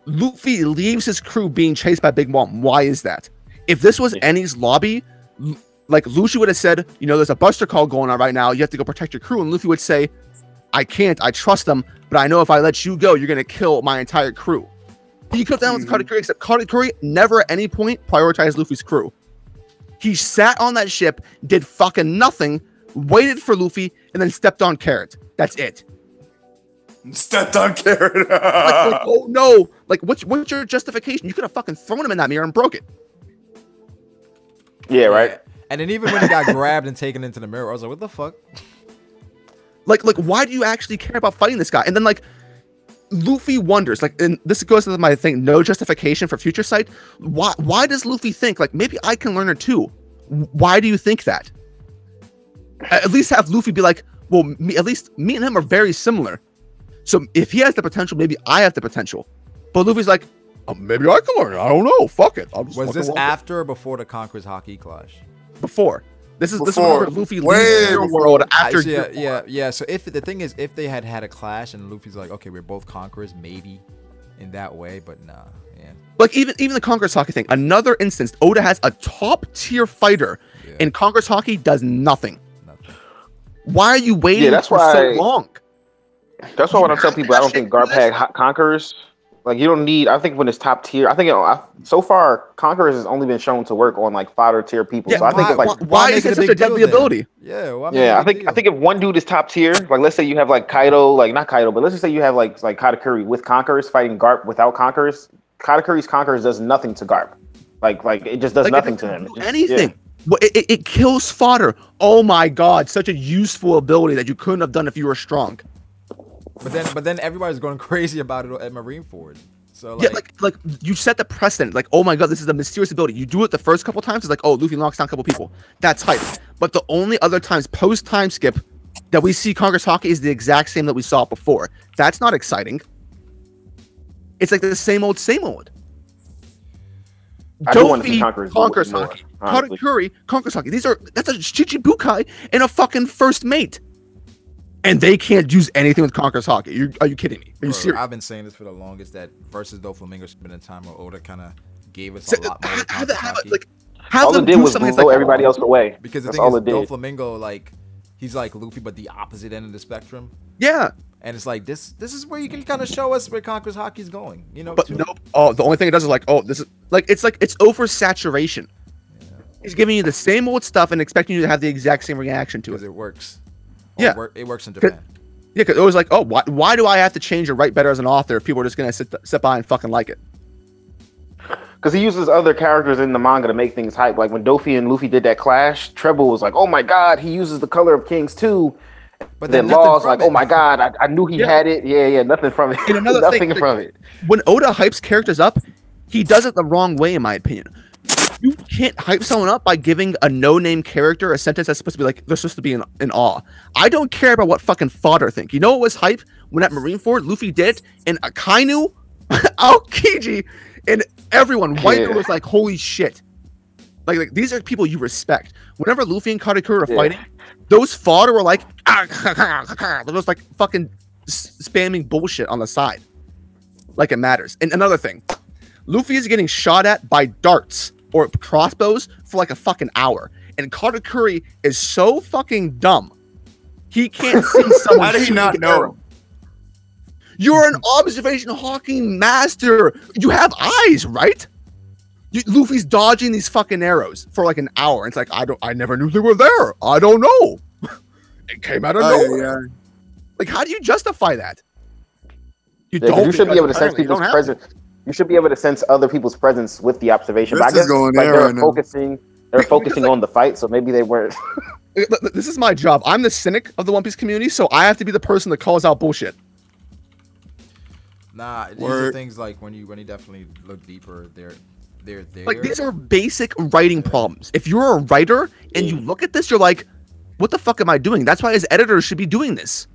Luffy leaves his crew being chased by Big Mom. Why is that? If this was Enies lobby, like Luffy would have said, you know, there's a Buster Call going on right now. You have to go protect your crew. And Luffy would say, I can't. I trust them, but I know if I let you go, you're gonna kill my entire crew. He could have done with Katakuri, except Katakuri never at any point prioritized Luffy's crew. He sat on that ship, did fucking nothing, waited for Luffy, and then stepped on Carrot. That's it. Stepped on Carrot. like, oh no! Like, what's your justification? You could have fucking thrown him in that mirror and broke it. Yeah, right. And then even when he got grabbed and taken into the mirror, I was like, what the fuck? Like why do you actually care about fighting this guy? And then like Luffy wonders, like, and this goes to my thing, no justification for future sight. Why does Luffy think like maybe I can learn her too? Why do you think that? At least have Luffy be like, well, at least me and him are very similar. So if he has the potential, maybe I have the potential. But Luffy's like, oh, maybe I can learn it. I don't know. Fuck it. Was this after or before the Conqueror's Haki clash? Before. This is where Luffy leaves the world after. Yeah. So if the thing is, if they had a clash and Luffy's like, okay, we're both conquerors, maybe in that way, but nah. Yeah. Like even the Conqueror's Haki thing. Another instance, Oda has a top tier fighter, and Conqueror's Haki does nothing. Why are you waiting for so long? That's why when I tell people I don't think Garp had conquerors. Like you don't need. I think when it's top tier, I think so far conquerors has only been shown to work on like fodder tier people. So I think why is it such a deadly ability? I think if one dude is top tier, like let's say you have like Kaido, like not Kaido, but let's just say you have like Katakuri with conquerors fighting Garp without conquerors. Katakuri's conquerors does nothing to Garp. Like it just does nothing to him. Anything. Well, it kills fodder. Oh my god, such a useful ability that you couldn't have done if you were strong. But then everybody's going crazy about it at Marineford. So like you set the precedent. Like, oh my god, this is a mysterious ability. You do it the first couple times, it's like, oh, Luffy knocks down a couple people. That's hype. But the only other times post time skip that we see Conqueror's Haki is the exact same that we saw before. That's not exciting. It's like the same old, same old. Dofi conquers Haki. Katakuri conquers Haki. That's a Shichibukai and a fucking first mate. And they can't use anything with Conqueror's Haki. Are you kidding me? Are you serious? I've been saying this for the longest that versus Doflamingo's been a time where Oda kind of gave us a lot more. All it did was blow everybody else away. Because the thing is, Doflamingo, like, he's like Luffy, but the opposite end of the spectrum. Yeah. And it's like this is where you can kind of show us where Conqueror's Haki is going, you know. But nope. Oh, the only thing it does is like, oh, this is like it's oversaturation. Yeah. He's giving you the same old stuff and expecting you to have the exact same reaction to it. Because it works. Yeah, it works in Japan. Yeah, because it was like, oh, why do I have to change or write better as an author if people are just gonna sit by and fucking like it? Because he uses other characters in the manga to make things hype. Like when Dofi and Luffy did that clash, Treble was like, oh my god, he uses the Color of Kings too. But then Law's like, oh my god, I knew he had it. Yeah, nothing from it. And another nothing from it. When Oda hypes characters up, he does it the wrong way, in my opinion. You can't hype someone up by giving a no-name character a sentence that's supposed to be like, they're supposed to be in awe. I don't care about what fucking fodder think. You know what was hype? When at Marineford, Luffy did it, and Akainu, Aokiji, and everyone, White was like, holy shit. Like these are people you respect. Whenever Luffy and Katakuri are fighting, those fodder were like, they're just like fucking spamming bullshit on the side. Like it matters. And another thing, Luffy is getting shot at by darts or crossbows for like a fucking hour. And Katakuri is so fucking dumb. He can't see someone. How did he not know? You're an observation hawking master. You have eyes, right? Luffy's dodging these fucking arrows for like an hour. It's like, I never knew they were there. I don't know. It came out of nowhere. Yeah. Like, how do you justify that? You should be able to sense people's presence. You should be able to sense other people's presence with the observation. But I guess they're focusing on the fight, so maybe they weren't. This is my job. I'm the cynic of the One Piece community, so I have to be the person that calls out bullshit. Nah, these are things like when you definitely look deeper, they're there. Like these are basic writing problems. If you're a writer and you look at this, you're like, what the fuck am I doing? That's why his editors should be doing this.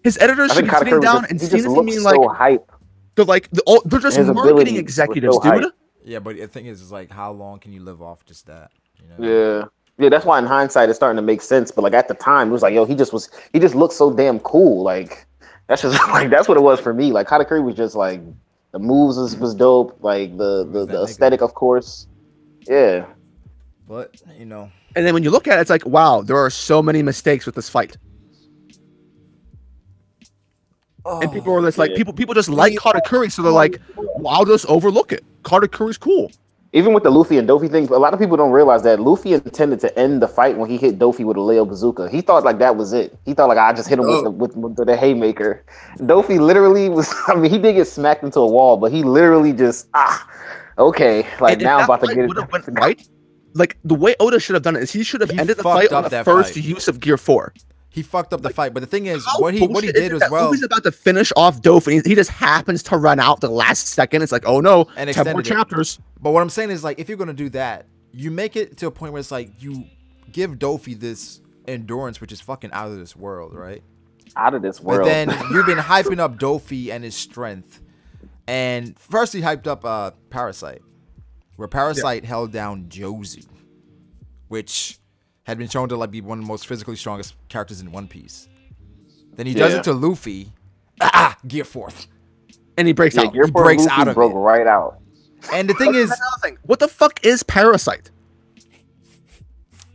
His editors should be sitting down and seeing this and being like, hype. They're just marketing executives, dude. Hype. Yeah, but the thing is like, how long can you live off just that? You know? Yeah. That's why in hindsight it's starting to make sense. But like at the time, it was like, yo, he just looked so damn cool. Like that's just like that's what it was for me. Like Katakuri was just like the moves was dope. Like the aesthetic, of course. Yeah. But you know. And then when you look at it, it's like, wow, there are so many mistakes with this fight. And people are just like, people just like Katakuri, so they're like, well, I'll just overlook it. Katakuri's cool. Even with the Luffy and Dofi thing, a lot of people don't realize that Luffy intended to end the fight when he hit Dofi with a Leo Bazooka. He thought like that was it. He thought like I just hit him with the haymaker. Dofi literally was. I mean, he did get smacked into a wall, but he literally just okay. Like and now I'm about to get it right. Like the way Oda should have done it is he should have ended the fight on the first use of Gear 4. he fucked up the fight. But the thing is, what he did as well. Luffy's about to finish off Dofus. He just happens to run out the last second. It's like, oh no, and 10 more chapters. But what I'm saying is, like, if you're gonna do that, you make it to a point where it's like you give Dofi this endurance, which is fucking out of this world, right? Out of this world. But then you've been hyping up Dofi and his strength. And first he hyped up Parasite, where Parasite held down Josie, which had been shown to like be one of the most physically strongest characters in One Piece. Then he does it to Luffy, Gear Forth, and he breaks out. He breaks out of it. Right out. And the thing is, what the fuck is Parasite?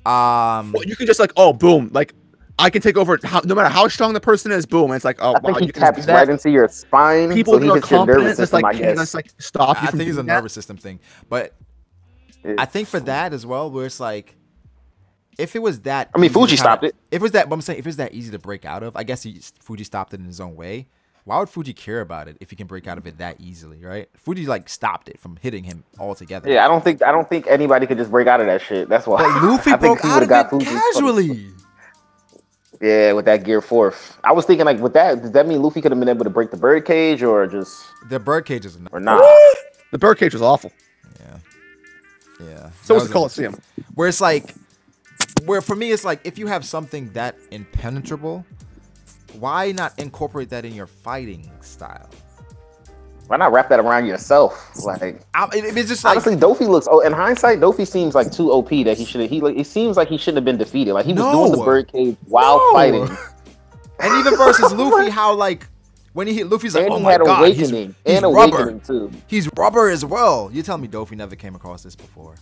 Well, you can just like, oh, boom, like I can take over no matter how strong the person is. Boom, and it's like, oh, I think he taps right into your spine. People so are confident. It's like, that's like stop you. I think it's a nervous system thing, but I think for that as well, where it's like, if it was that, I mean, Fuji stopped it. If it was that, I'm saying, if it's that easy to break out of, I guess Fuji stopped it in his own way. Why would Fuji care about it if he can break out of it that easily, right? Fuji like stopped it from hitting him altogether. Yeah, I don't think anybody could just break out of that shit. That's why. But Luffy broke out of it casually. Yeah, with that Gear Forth. I was thinking like with that, does that mean Luffy could have been able to break the birdcage or just the birdcage is or not? The birdcage was awful. Yeah. So was the Colosseum. Where it's like, where for me it's like, if you have something that impenetrable, why not incorporate that in your fighting style? Why not wrap that around yourself? Like, it's just like, honestly, Dofi looks. Oh, in hindsight, Dofi seems like too OP that he should. He seems like he shouldn't have been defeated. Like he was doing the birdcage while fighting. And even versus Luffy, how like when he hit Luffy's like, and oh he my had god, awakening he's and rubber. awakening too. He's rubber as well. You're telling me Dofi never came across this before?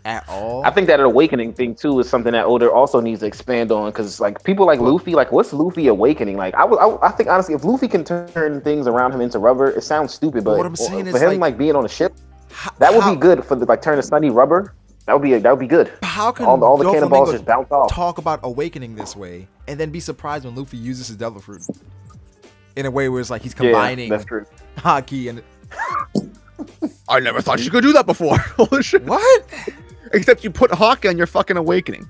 At all? I think that awakening thing too is something that Oda also needs to expand on, because like people like Luffy, like what's Luffy awakening? Like I think honestly, if Luffy can turn things around him into rubber, it sounds stupid, but what I'm saying for is him like being on a ship, that would be good for the like turn a Sunny rubber. That would be good. How can all the cannonballs just bounce off? Talk about awakening this way and then be surprised when Luffy uses his Devil Fruit in a way where it's like he's combining Haki and. I never thought you could do that before. Holy shit. What? Except you put Hawk on your fucking awakening.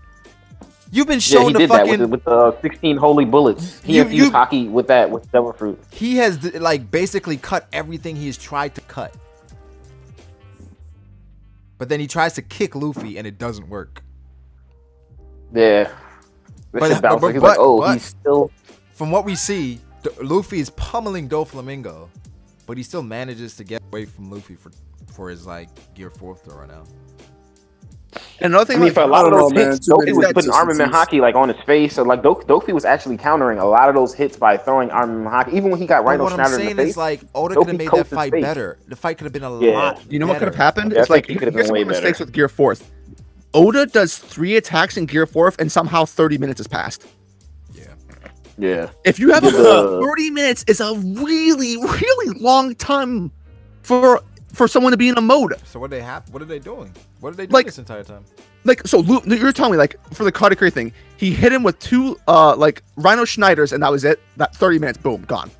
You've been shown he the did fucking that with the 16 holy bullets. He infused Haki with Devil Fruit. He has like basically cut everything he has tried to cut. But then he tries to kick Luffy and it doesn't work. Yeah. He's like, oh, he's still. From what we see, Luffy is pummeling Doflamingo, but he still manages to get away from Luffy for his like Gear 4th throw right now. And another thing, I mean, for a lot of those hits, Dofi was putting Armament Haki like on his face. So like Dofi was actually countering a lot of those hits by throwing Armament Haki. Even when he got Rhino Schneider in the face, is like Oda could have made that fight better. The fight could have been a lot. You know what could have happened? Yeah, it's like here's one mistakes with Gear 4th. Oda does 3 attacks in Gear 4th, and somehow 30 minutes has passed. Yeah. If you have 30 minutes, is a really, really long time for someone to be in a mode. So what are they doing? What are they doing this entire time? Like, so you're telling me, like, for the Katakuri thing, he hit him with 2 like Rhino Schneiders, and that was it. That 30 minutes, boom, gone,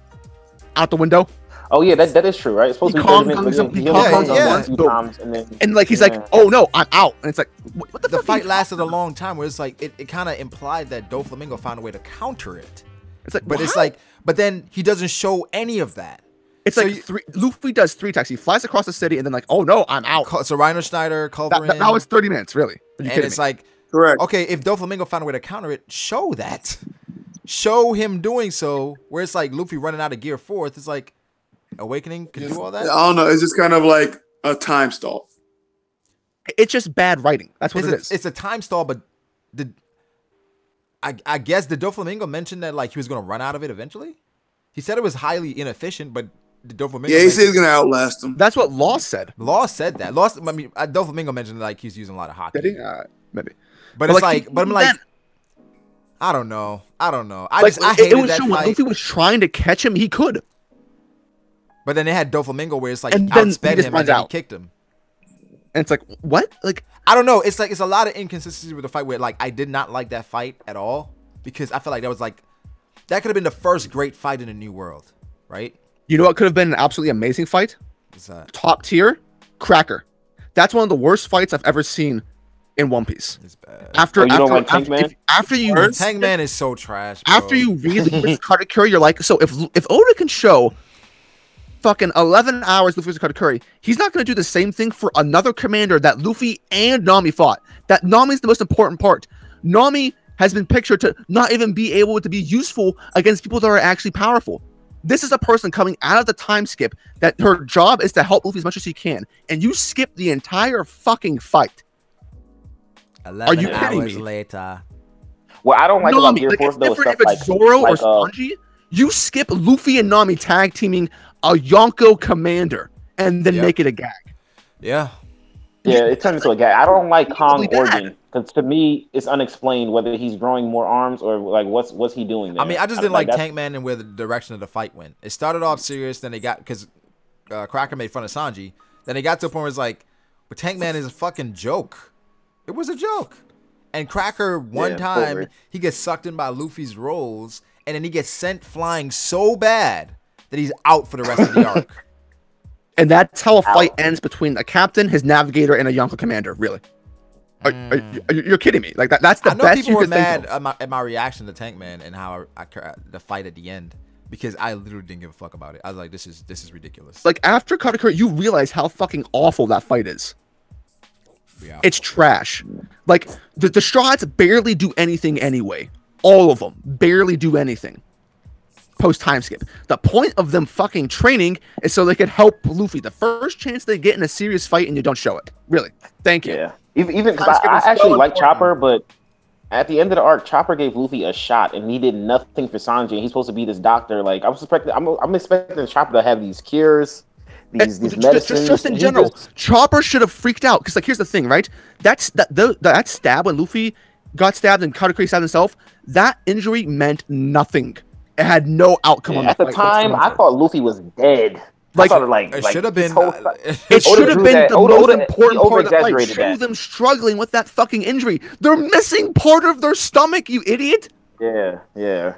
out the window. Oh yeah, that is true, right? It's supposed to be 30 minutes. And like he's like, oh no, I'm out, and it's like, what the fuck? The fight lasted a long time, where it's like it kind of implied that Doflamingo found a way to counter it. It's like, but it's like, but then he doesn't show any of that. It's so like Luffy does 3 attacks. He flies across the city, and then like, oh no, I'm out. So Rhino Schneider, Culverin. That was 30 minutes, really. And it's like, correct. Okay, if Doflamingo found a way to counter it, show that. Show him doing so. Where it's like Luffy running out of Gear 4th. It's like Awakening can do all that. I don't know. It's just kind of like a time stall. It's just bad writing. That's what it is. It's a time stall, but I guess the Doflamingo mentioned that like he was gonna run out of it eventually. He said it was highly inefficient, but the Doflamingo. Yeah, he said he's gonna outlast him. That's what Law said. Law said that. I mean, Doflamingo mentioned like he's using a lot of Haki. Did he? Maybe. But it's like, but I'm like, I don't know. I hated that fight. Luffy was trying to catch him. He could. But then they had Doflamingo where it's like outsped him and then he kicked him. And it's like, what? Like, I don't know. It's like it's a lot of inconsistency with the fight where like I did not like that fight at all, because I feel like that could have been the first great fight in a new world, right? You know what could have been an absolutely amazing fight? What's that? Top tier, Cracker. That's one of the worst fights I've ever seen in One Piece. It's bad. After you Tank Man is so trash. Bro. After you read the Luffy's Katakuri, you're like, so if Oda can show fucking 11 hours Luffy's Katakuri, he's not going to do the same thing for another commander that Luffy and Nami fought. That Nami's the most important part. Nami has been pictured to not even be able to be useful against people that are actually powerful. This is a person coming out of the time skip that her job is to help Luffy as much as she can, and you skip the entire fucking fight. 11 Are you kidding hours me? later. What I don't like about Nami, Gear like, Force it's though is different stuff if it's Zoro or like Sanji. You skip Luffy and Nami tag teaming a Yonko commander and then make it a gag. Yeah. Yeah, it turns into a gag. I don't like Kong Really bad. origin because to me it's unexplained whether he's growing more arms or like what's he doing there. I mean, I just didn't like that's- Tank Man and where the direction of the fight went. It started off serious, then they got because Cracker made fun of Sanji. Then it got to a point where it's like, but Tank Man is a fucking joke. It was a joke. And Cracker one time forward. he gets sucked in by Luffy's rolls, and then he gets sent flying so bad that he's out for the rest of the arc. And that's how a fight ends between a captain, his navigator, and a Yonko commander. Really? You're kidding me? Like that's the I know best people you were could think mad of. at my reaction to Tank Man and how the fight at the end, because I literally didn't give a fuck about it. I was like, this is ridiculous. Like after Katakuri, you realize how fucking awful that fight is. Yeah. It's trash. Like the Strahds barely do anything anyway. All of them barely do anything. Post time skip. The point of them fucking training is so they could help Luffy. The first chance they get in a serious fight and you don't show it. Really. Thank you. Yeah, even Time because skip I is actually so like important. Chopper, but at the end of the arc, Chopper gave Luffy a shot and he did nothing for Sanji. And he's supposed to be this doctor. Like I'm expecting Chopper to have these cures, these medicines. Just in general, Chopper should have freaked out because, like, here's the thing, right? That stab when Luffy got stabbed and Katakuri stabbed himself, that injury meant nothing. It had no outcome on at the the fight time, whatsoever. I thought Luffy was dead. Like, It should have been. It should have been the most important part of the fight. over-exaggerated Show that. them struggling with that fucking injury. They're missing part of their stomach, you idiot. Yeah.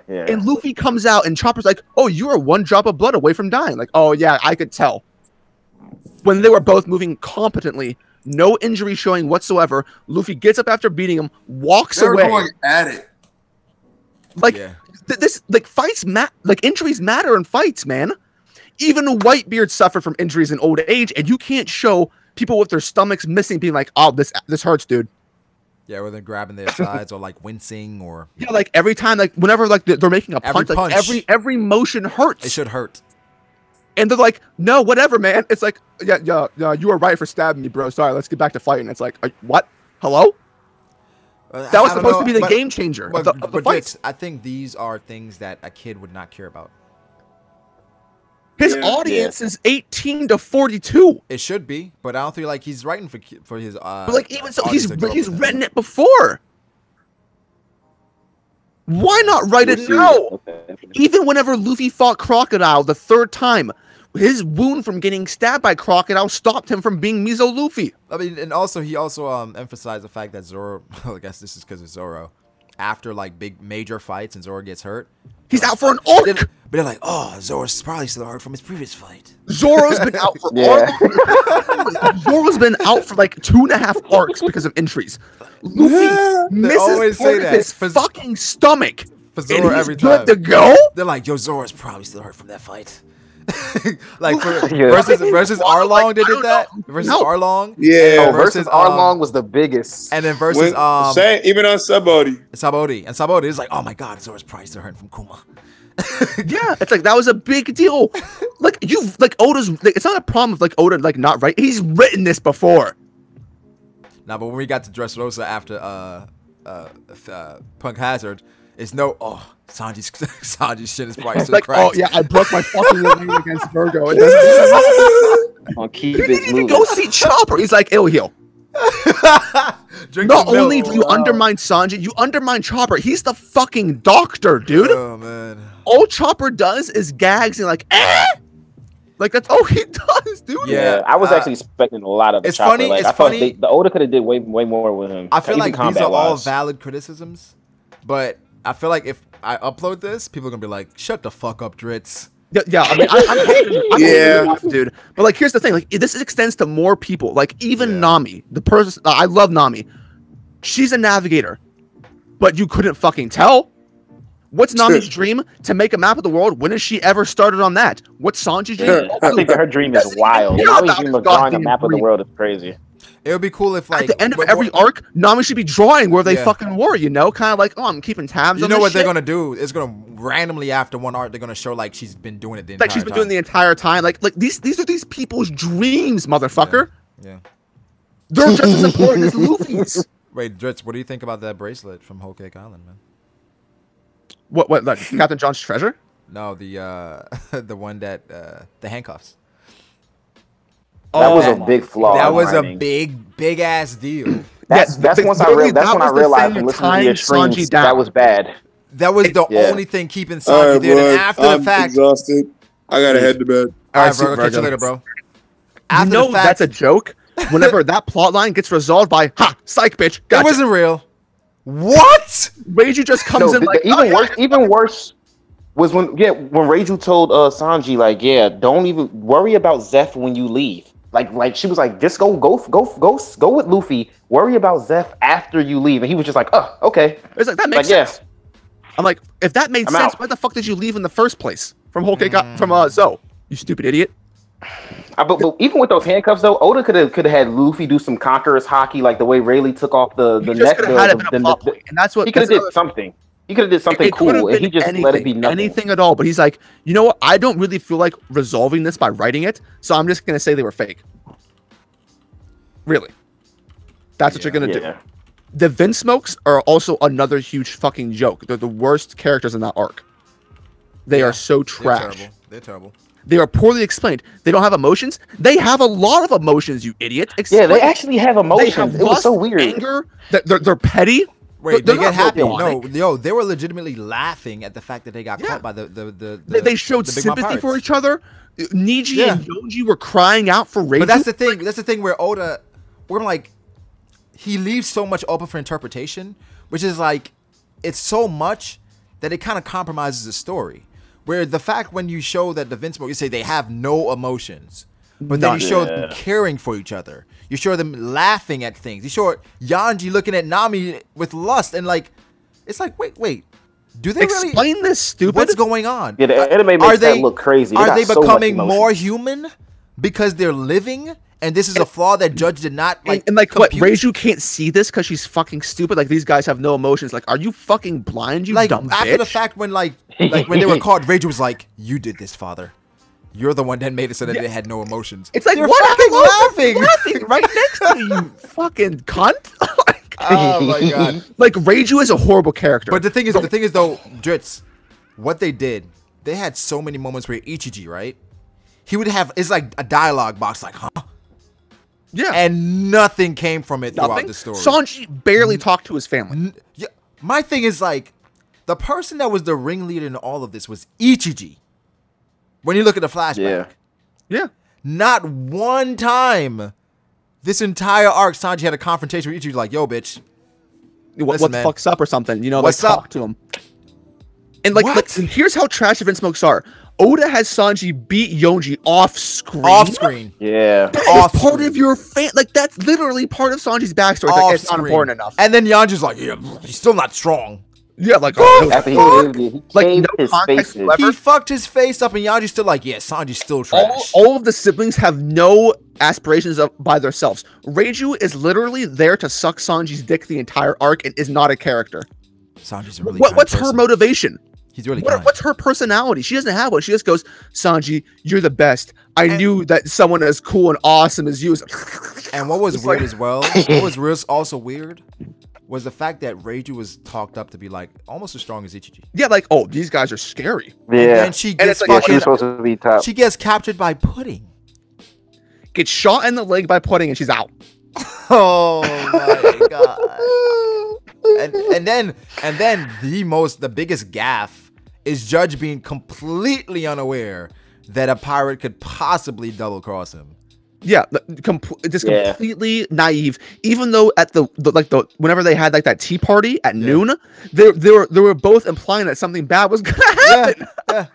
And Luffy comes out and Chopper's like, oh, you are one drop of blood away from dying. Like, oh yeah, I could tell. When they were both moving competently, no injury showing whatsoever, Luffy gets up after beating him, walks They're away. going at it. Like Yeah. this, like fights like injuries matter in fights, man. Even Whitebeard suffered from injuries in old age, and you can't show people with their stomachs missing being like, oh, this hurts, dude. Yeah, or they're grabbing their sides or like wincing or Yeah, like every time, like whenever like they're making a Every punch, like punch. every motion hurts. it should hurt. And they're like, no, whatever, man. It's like, yeah, you were right for stabbing me, bro. Sorry, let's get back to fighting. It's like, what? Hello? That was supposed to be the game changer of the but fight. Dix, I think these are things that a kid would not care about. His Yeah. audience is 18 to 42. It should be, but I don't feel like he's writing for his. But like even so, audience he's to grow up with. written it before. Why not write it now? Okay. Even whenever Luffy fought Crocodile the third time, his wound from getting stabbed by Crocodile stopped him from being Mizo Luffy. I mean, and also he emphasized the fact that Zoro. I guess this is because of Zoro. After like big major fights and Zoro gets hurt, He's out for an arc. but they're like, oh, Zoro's probably still hurt from his previous fight. Zoro's been out for Zoro's been out for like 2.5 arcs because of injuries. Luffy misses always say part of that. his fucking stomach. For And Zoro he's every good time. to go. They're like, yo, Zoro's probably still hurt from that fight. Like Yeah. versus Arlong, they did that. Versus No. Arlong. Yeah. Oh, versus Arlong was the biggest. And then versus Same, even on Subody. Sabodi is like, oh my god, Zoro's probably still hurting from Kuma. Yeah, it's like that was a big deal. Like Oda's. Like, it's not a problem with like Oda like not right. He's written this before. Now, but when we got to Dressrosa after Punk Hazard, it's no Sanji's shit is probably still Like, cracked. oh yeah, I broke my fucking leg against Virgo. It doesn't. On keep He it didn't even moving. go see Chopper. He's like, it'll heal. Drink Not some milk. only do you undermine Sanji, you undermine Chopper. He's the fucking doctor, dude. Oh man. All Chopper does is gags and like, eh? Like that's all he does, dude. Yeah. I was actually expecting a lot of the it's Chopper. funny- Like, it's I thought funny. the Oda could have did way more with him. I feel Even like these are all combat-wise. valid criticisms, but I feel like if I upload this, people are gonna be like, "Shut the fuck up, Dritz." Yeah. I mean, I'm Yeah. dude. But like, here's the thing: like, this extends to more people. Like, even Yeah. Nami, the person I love Nami. She's a navigator, but you couldn't fucking tell. What's Nami's dream? To make a map of the world. When has she ever started on that? What's Sanji's dream? I think that her dream is wild. Nami's dream of drawing a map of the world is crazy. It would be cool if, like, at the end of every arc, Nami should be drawing where they fucking were, you know? Kind of like, oh, I'm keeping tabs on this. You know what shit. they're going to do? It's going to randomly, after one arc, they're going to show, like, she's been doing it the entire time. Like, she's been doing the entire time. Like these are these people's dreams, motherfucker. Yeah. They're just as important as Luffy's. Wait, Dritz, what do you think about that bracelet from Whole Cake Island, man? What, like Captain John's treasure? No, the the one that, the handcuffs. That was a big flaw. That was a big ass deal. That's once I realized. That's when I realized from listening to your streams that was bad. That was the only thing keeping Sanji there. And after the fact, exhausted. I gotta head to bed. All right, bro. Catch you later, bro. After the fact, that's a joke. Whenever that plot line gets resolved by psych bitch. Gotcha. It wasn't real. What? Reiju just comes in like even worse was when Reiju told Sanji like, don't even worry about Zeph when you leave. Like she was like, just go with Luffy. Worry about Zeph after you leave, and he was just like, oh, okay. It's like that makes sense. I'm like, if that made sense, why the fuck did you leave in the first place from Whole Cake from Zoe? You stupid idiot. But even with those handcuffs though, Oda could have had Luffy do some conqueror's hockey, like the way Rayleigh took off the neck. And that's what he could have did something. He could have did something cool, and he just let it be nothing. Anything at all. But he's like, you know what? I don't really feel like resolving this by writing it, so I'm just gonna say they were fake. Really, that's what you're gonna do. The Vince Smokes are also another huge fucking joke. They're the worst characters in that arc. They are so trash. They're terrible. They are poorly explained. They don't have emotions. They have a lot of emotions, you idiot. They actually have emotions. It was so weird. Anger. They're petty. Wait, they get happy. No, they were legitimately laughing at the fact that they got caught by the They showed sympathy for each other. Niji and Yonji were crying out for Reiju. But that's the thing. That's the thing where Oda, we're like, he leaves so much open for interpretation, which is like, it's so much that it kind of compromises the story. Where the fact when you show that the Vince Smoke, you say they have no emotions, but then you show them caring for each other. You show them laughing at things. You show Yanji looking at Nami with lust, and like, it's like, wait, do they explain this? Stupid. What's going on? Yeah, the anime makes that look crazy. Are they becoming more human because they're living? And this is a flaw that Judge did not like. And like, what? Reiju can't see this because she's fucking stupid. Like, these guys have no emotions. Like, are you fucking blind? You dumb bitch. After the fact, when when they were caught, Reiju was like, "You did this, father. You're the one that made it so that they had no emotions." It's like, they're what? Fucking laughing right next to you, fucking cunt. Like, oh my god! Like, Reiju is a horrible character. But the thing is though, Dritz, what they did, they had so many moments where Ichiji, right? He would have, it's like a dialogue box, like, huh? Yeah. And nothing came from it throughout the story. Sanji barely talked to his family. Yeah. My thing is, like, the person that was the ringleader in all of this was Ichiji. When you look at the flashback. Yeah. Not one time this entire arc, Sanji had a confrontation with Ichiji, like, yo, bitch. What the fuck's up or something? You know, what's like, up? Talk to him. And like, here's how trash Vince Smokes are. Oda has Sanji beat Yonji off screen. Off screen. Yeah. That is part of your like, that's literally part of Sanji's backstory. It's like, it's not important enough. And then Yonji's like, yeah, he's still not strong. Yeah, like, after he fucked his face up, and Yonji's still like, yeah, Sanji's still trash. All of the siblings have no aspirations by themselves. Reiju is literally there to suck Sanji's dick the entire arc and is not a character. Sanji's a really what's her motivation? He's really what's her personality? She doesn't have one. She just goes, Sanji, you're the best. I knew that someone as cool and awesome as you. And what was weird as well, what was also weird, was the fact that Reiju was talked up to be like almost as strong as Ichiji. Yeah, like, oh, these guys are scary. Yeah. And she gets fucking, supposed to be tough. She gets captured by Pudding. Gets shot in the leg by Pudding, and she's out. Oh my god. And then the biggest gaffe is Judge being completely unaware that a pirate could possibly double cross him. Yeah, completely naive. Even though at the whenever they had like that tea party at noon, they were both implying that something bad was gonna happen. Yeah.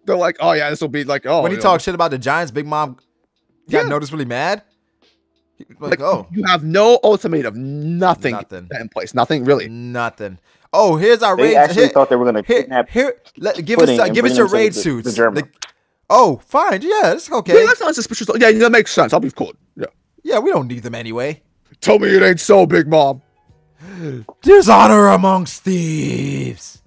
They're like, oh yeah, this will be like, oh. When he talked shit about the Giants, Big Mom got noticeably mad. Like, oh, you have no ultimatum, nothing in place, nothing really, nothing. Oh, here's our They raid. actually thought they were gonna kidnap. Give us your raid suits. Oh, fine. Yeah, it's okay. Yeah, that's not suspicious. Yeah, that makes sense. I'll be cool. Yeah, we don't need them anyway. Tell me it ain't so, Big Mom. There's honor amongst thieves.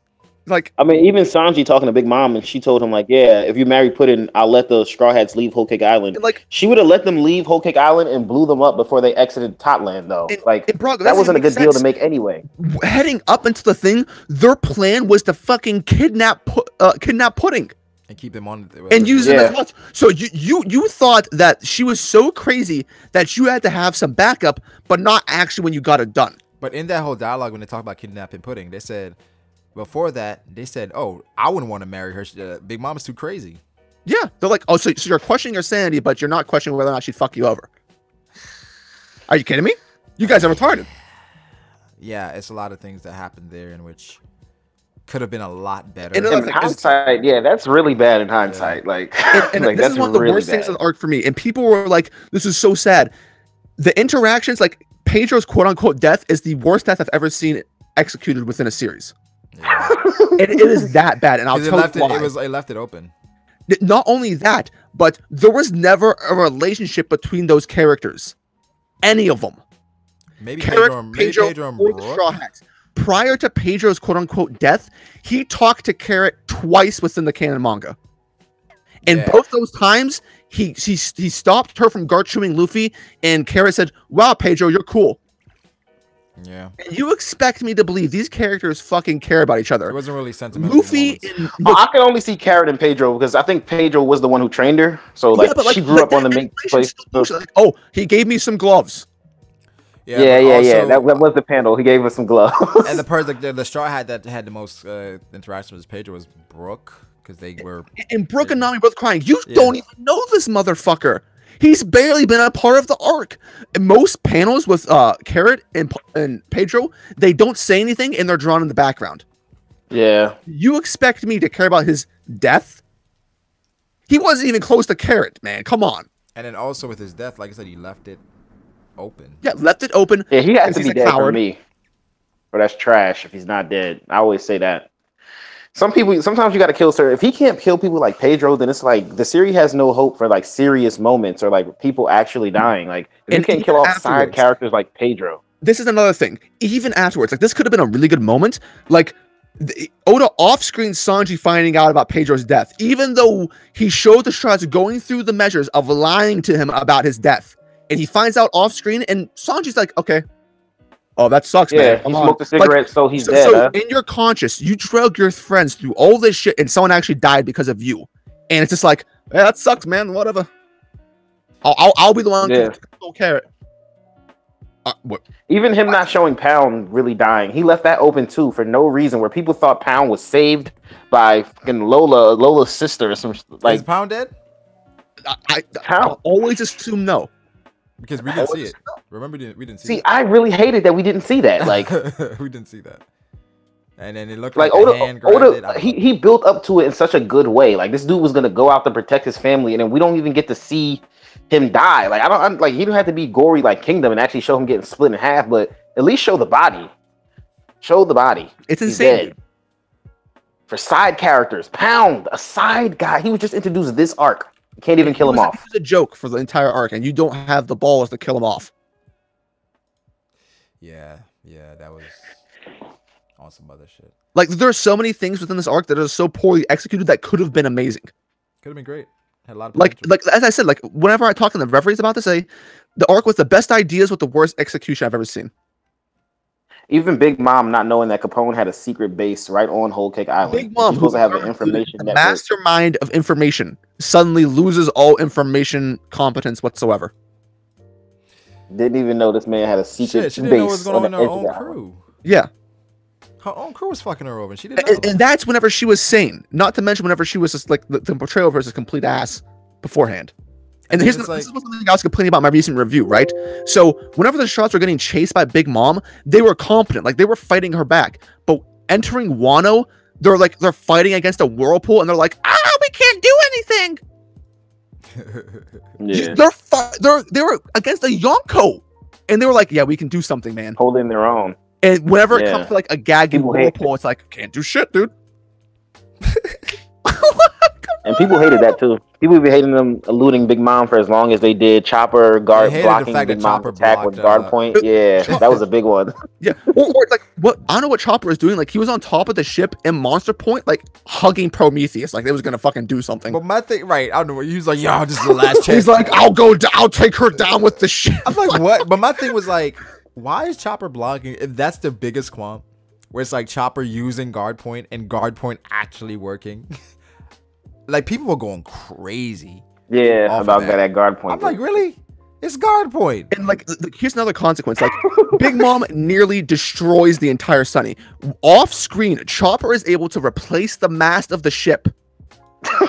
Like, I mean, even Sanji talking to Big Mom, and she told him, like, yeah, if you marry Puddin', I'll let the Straw Hats leave Whole Cake Island. Like, she would have let them leave Whole Cake Island and blew them up before they exited Totland, though. That wasn't a good deal to make anyway. Heading up into the thing, their plan was to fucking kidnap Pudding. And keep them on and use them as much. So you thought that she was so crazy that you had to have some backup, but not actually when you got it done. But in that whole dialogue, when they talk about kidnapping Pudding, they said before that oh, I wouldn't want to marry her. Big Mama's too crazy. Yeah, they're like, oh, so you're questioning her sanity, but you're not questioning whether or not she'd fuck you over. Are you kidding me? You guys are retarded. Yeah, it's a lot of things that happened there in which could have been a lot better. And in hindsight, yeah, that's really bad in hindsight. Yeah. And like, this is one of the worst things of the arc for me. And people were like, this is so sad. The interactions, like Pedro's quote unquote death is the worst death I've ever seen executed within a series. Yeah. it is that bad. And I'll tell you why. It left it open. Not only that, but there was never a relationship between those characters. Any of them. Maybe Pedro and Straw Hats. Prior to Pedro's quote-unquote death, he talked to Carrot twice within the canon manga. And both those times, he stopped her from guard chewing Luffy, and Carrot said, wow, Pedro, you're cool. Yeah. And you expect me to believe these characters fucking care about each other. It wasn't really sentimental. Luffy I can only see Carrot and Pedro, because I think Pedro was the one who trained her. So, she grew up on the main place. Oh, he gave me some gloves. Yeah. That was the panel. He gave us some gloves. And the Straw Hat that had the most interaction with Pedro was Brook, because they were. And Brook and Nami both crying. You don't even know this motherfucker. He's barely been a part of the arc. In most panels with Carrot and Pedro, they don't say anything and they're drawn in the background. Yeah. You expect me to care about his death? He wasn't even close to Carrot, man. Come on. And then also with his death, like I said, he left it open. Yeah, left it open. Yeah, he has to be dead for me. But that's trash if he's not dead. I always say that. Some people, sometimes you got to kill certain. If he can't kill people like Pedro, then it's like the series has no hope for like serious moments or like people actually dying. Like if you can't kill off side characters like Pedro. This is another thing. Even afterwards, like this could have been a really good moment. Like Oda off-screen Sanji finding out about Pedro's death, even though he showed the shots going through the measures of lying to him about his death. And he finds out off screen, and Sanji's like, okay. Oh, that sucks, man. Yeah, he smoked a cigarette, so he's dead. So in your conscience, you drug your friends through all this shit, and someone actually died because of you. And it's just like, yeah, that sucks, man. Whatever. I'll be the one to Carrot. Even him not showing Pound really dying, he left that open too for no reason. Where people thought Pound was saved by fucking Lola's sister or some like. Is Pound dead? I always assume no. Because we didn't see it. Remember, we didn't see. I really hated that we didn't see that. Like we didn't see that. And then it looked like Oda he built up to it in such a good way. Like this dude was gonna go out to protect his family, and then we don't even get to see him die. Like he don't have to be gory like Kingdom and actually show him getting split in half, but at least show the body. Show the body. It's insane. For side characters, Pound, a side guy. He was just introduced this arc. You can't even kill him off. It's a joke for the entire arc, and you don't have the balls to kill him off. Yeah, that was on some other shit. Like, there are so many things within this arc that are so poorly executed that could have been amazing. Could have been great. Had a lot of potential. Like as I said, like whenever I talk to the referees about this, the arc with the best ideas with the worst execution I've ever seen. Even Big Mom not knowing that Capone had a secret base right on Whole Cake Island. Big Mom, who's supposed to have the information, the mastermind of information, suddenly loses all information competence whatsoever. Didn't even know this man had a secret base. She didn't know what was going on in her own crew. Yeah. Her own crew was fucking her over, and she didn't know. And that's whenever she was sane. Not to mention whenever she was just like the portrayal of her as a complete ass beforehand. And this is something I was complaining about in my recent review, right? So whenever the shots were getting chased by Big Mom, they were competent, like they were fighting her back. But entering Wano, they're fighting against a whirlpool, and they're like, we can't do anything. Yeah, they were against a Yonko, and they were like, yeah, we can do something, man. holding their own. And whenever it comes to like a gagging whirlpool, it's like, can't do shit, dude. And people hated that too. People be hating them eluding Big Mom for as long as they did. Chopper blocking Big Mom's attack with guard point. Yeah, that was a big one. Yeah, or like what I don't know what Chopper was doing. Like he was on top of the ship in Monster Point, like hugging Prometheus, like they was gonna fucking do something. But my thing, right? I don't know. He was like, "Yo, this is the last chance." He's like, I'll take her down with the ship. I'm like, what? But my thing was like, why is Chopper blocking? If that's the biggest qualm, where it's like Chopper using guard point and guard point actually working. Like people were going crazy. Yeah, about that guard point. I'm like, really? It's guard point. And like, here's another consequence. Like, Big Mom nearly destroys the entire Sunny. Off screen, Chopper is able to replace the mast of the ship,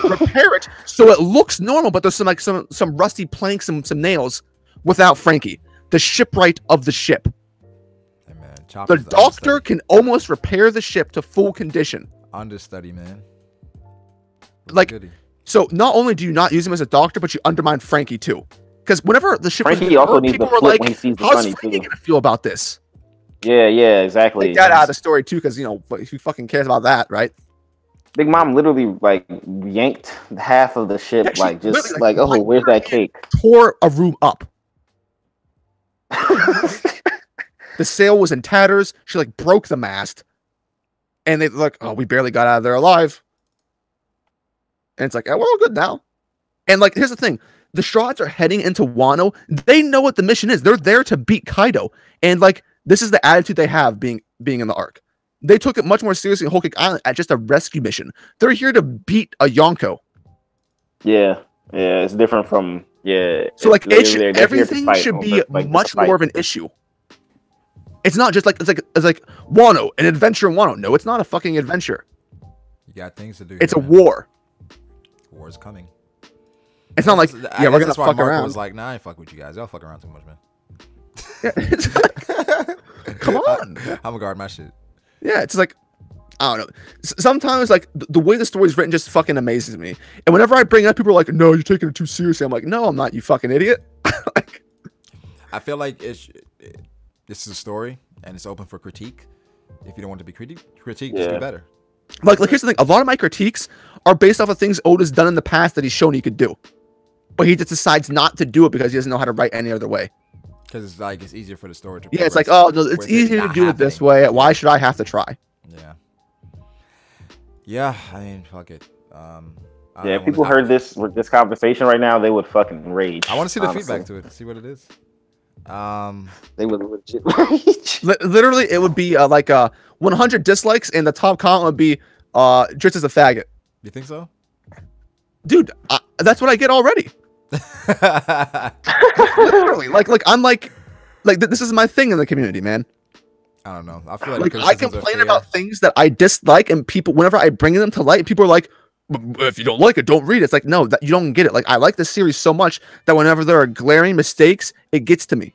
repair it so it looks normal, but there's some rusty planks and some nails without Frankie, the shipwright of the ship. Hey man, the doctor can almost repair the ship to full condition. Understudy, man. Like, so not only do you not use him as a doctor, but you undermine Frankie too. Because whenever the ship Frankie also needs to flip when he sees the how's Sunny Frankie too. gonna feel about this? Yeah, exactly. Take that out of the story too, because you know who fucking cares about that, right? Big Mom literally like yanked half of the ship, Yeah, like just like, oh, where's that cake? Tore a room up. The sail was in tatters. She like broke the mast, and they like, oh, we barely got out of there alive. And it's like, oh, we're all good now. And like, here's the thing: the Strahds are heading into Wano. They know what the mission is. They're there to beat Kaido, and like, this is the attitude they have being in the arc. They took it much more seriously in Whole Cake Island at just a rescue mission. They're here to beat a Yonko. Yeah, it's different from So like, everything should be much more of an issue. It's not just like it's like Wano, an adventure in Wano. No, it's not a fucking adventure. You got things to do. It's a war. War is coming. It's not like, yeah, we're gonna fuck around. Was like, nah, I ain't fuck with you guys. Y'all fuck around too much, man. Yeah, it's like, come on. I'm gonna guard my shit. Yeah, it's like, I don't know. Sometimes like the way the story's written just fucking amazes me. And whenever I bring it up, people are like, no, you're taking it too seriously. I'm like, no, I'm not, you fucking idiot. Like, I feel like this is a story and it's open for critique. If you don't want to be critiqued, just do better. Like here's the thing: a lot of my critiques are based off of things Oda's done in the past that he's shown he could do, but he just decides not to do it because he doesn't know how to write any other way. Because it's like it's easier for the story to. Yeah, it's like, oh no, it's easier to do it this way. Why should I have to try? Yeah. I mean, fuck it. If people heard this conversation right now, they would fucking rage. I want to see the feedback to it. See what it is. They would legit rage. Literally, it would be like 100 dislikes, and the top comment would be Dritz is a faggot. You think so? Dude, that's what I get already. Literally, like I'm like this is my thing in the community, man. I don't know. I feel like I complain about things that I dislike, and people, whenever I bring them to light, people are like, if you don't like it, don't read it. It's like, no, that you don't get it. Like, I like this series so much that whenever there are glaring mistakes, it gets to me.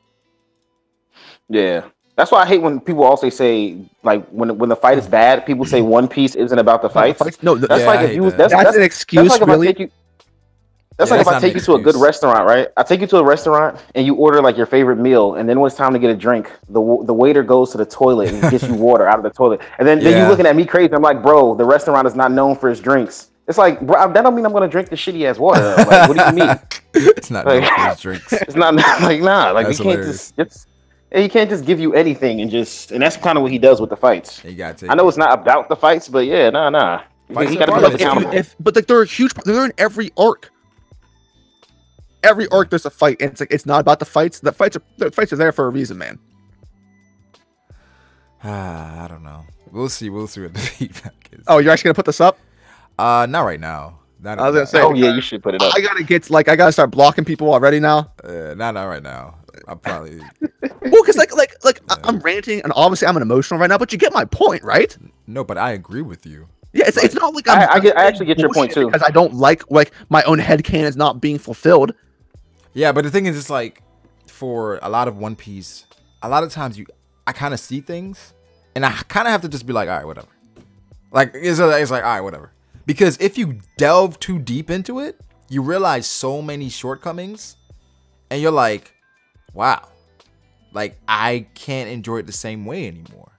Yeah. That's why I hate when people also say, like, when the fight is bad, people say One Piece isn't about the fights. No, that's like if you that's an excuse. That's like really? That's like if I take you to a good restaurant, right? I take you to a restaurant and you order like your favorite meal, and then when it's time to get a drink, the waiter goes to the toilet and gets you water out of the toilet, and then you looking at me crazy. I'm like, bro, the restaurant is not known for its drinks. It's like, bro, that don't mean I'm gonna drink the shitty ass water. Like, what do you mean? It's not known for its drinks. It's not like nah. Like that's we can't he can't just give you anything and that's kind of what he does with the fights. I know it's not about the fights, but yeah, nah. He got to be accountable. But like they're huge. They're in every arc. Every arc there's a fight, and it's like it's not about the fights. The fights are there for a reason, man. I don't know. We'll see what the feedback is. Oh, you're actually gonna put this up? Not right now. I was gonna say, you should put it up. I gotta start blocking people already now. Not right now. I'm probably well, because I'm ranting, and obviously I'm emotional right now. But you get my point, right? No, but I agree with you. Yeah, it's not like I actually get your point too, because I don't like my own headcanon is not being fulfilled. Yeah, but the thing is, it's like for a lot of One Piece, a lot of times I kind of see things, and I kind of have to just be like, all right, whatever. Like it's like all right, whatever. Because if you delve too deep into it, you realize so many shortcomings, and you're like, wow, like I can't enjoy it the same way anymore.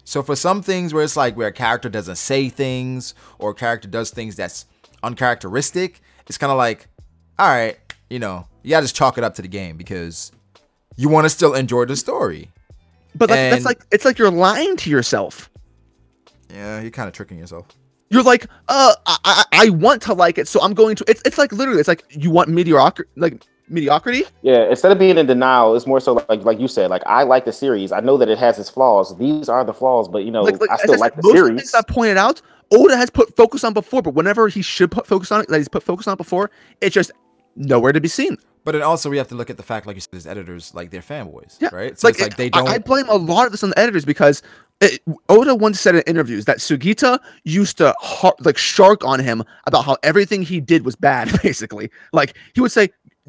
So for some things where it's like where a character doesn't say things or a character does things that's uncharacteristic, it's kind of like, all right, you know, you gotta just chalk it up to the game because you want to still enjoy the story. But that's like, it's like you're lying to yourself. Yeah, you're kind of tricking yourself. You're like, I want to like it, so I'm going to. It's like literally, it's like you want mediocrity. Yeah, instead of being in denial, it's more so like you said, like I like the series. I know that it has its flaws. These are the flaws, but you know, I still like the series. Most of the things I pointed out, Oda has put focus on before, but whenever he should put focus on it, that he's put focus on it before, it's just nowhere to be seen. But then also we have to look at the fact, like you said, his editors, like they're fanboys, yeah. right? So it's like they don't. I blame a lot of this on the editors because Oda once said in interviews that Sugita used to shark on him about how everything he did was bad. Basically, like he would say,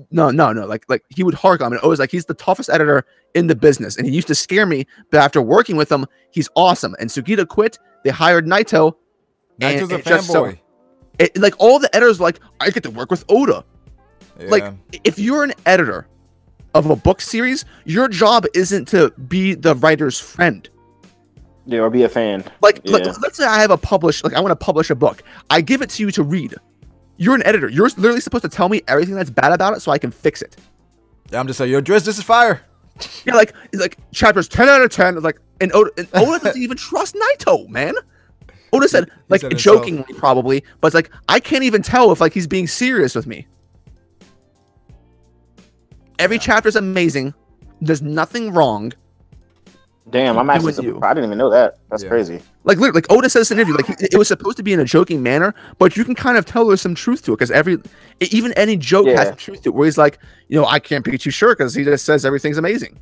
no, like he would hark on him. And Oda's like, he's the toughest editor in the business, and he used to scare me. But after working with him, he's awesome. And Sugita quit. They hired Naito. Naito's a fanboy. Like all the editors were like, I get to work with Oda. Yeah. Like, if you're an editor of a book series, your job isn't to be the writer's friend. Yeah, or be a fan. Like, let's say I have I want to publish a book. I give it to you to read. You're an editor. You're literally supposed to tell me everything that's bad about it so I can fix it. Yeah, I'm just like, yo, Driz, this is fire. Yeah, like chapters 10 out of 10. Like, and Oda doesn't even trust Naito, man. Oda said, like, jokingly probably, but it's like, I can't even tell if, like, he's being serious with me. Every chapter is amazing. There's nothing wrong. Damn, I'm actually surprised. I didn't even know that. That's crazy. Like, literally, like Oda says in an interview, like it was supposed to be in a joking manner, but you can kind of tell there's some truth to it because even any joke has some truth to it. Where he's like, you know, I can't be too sure because he just says everything's amazing.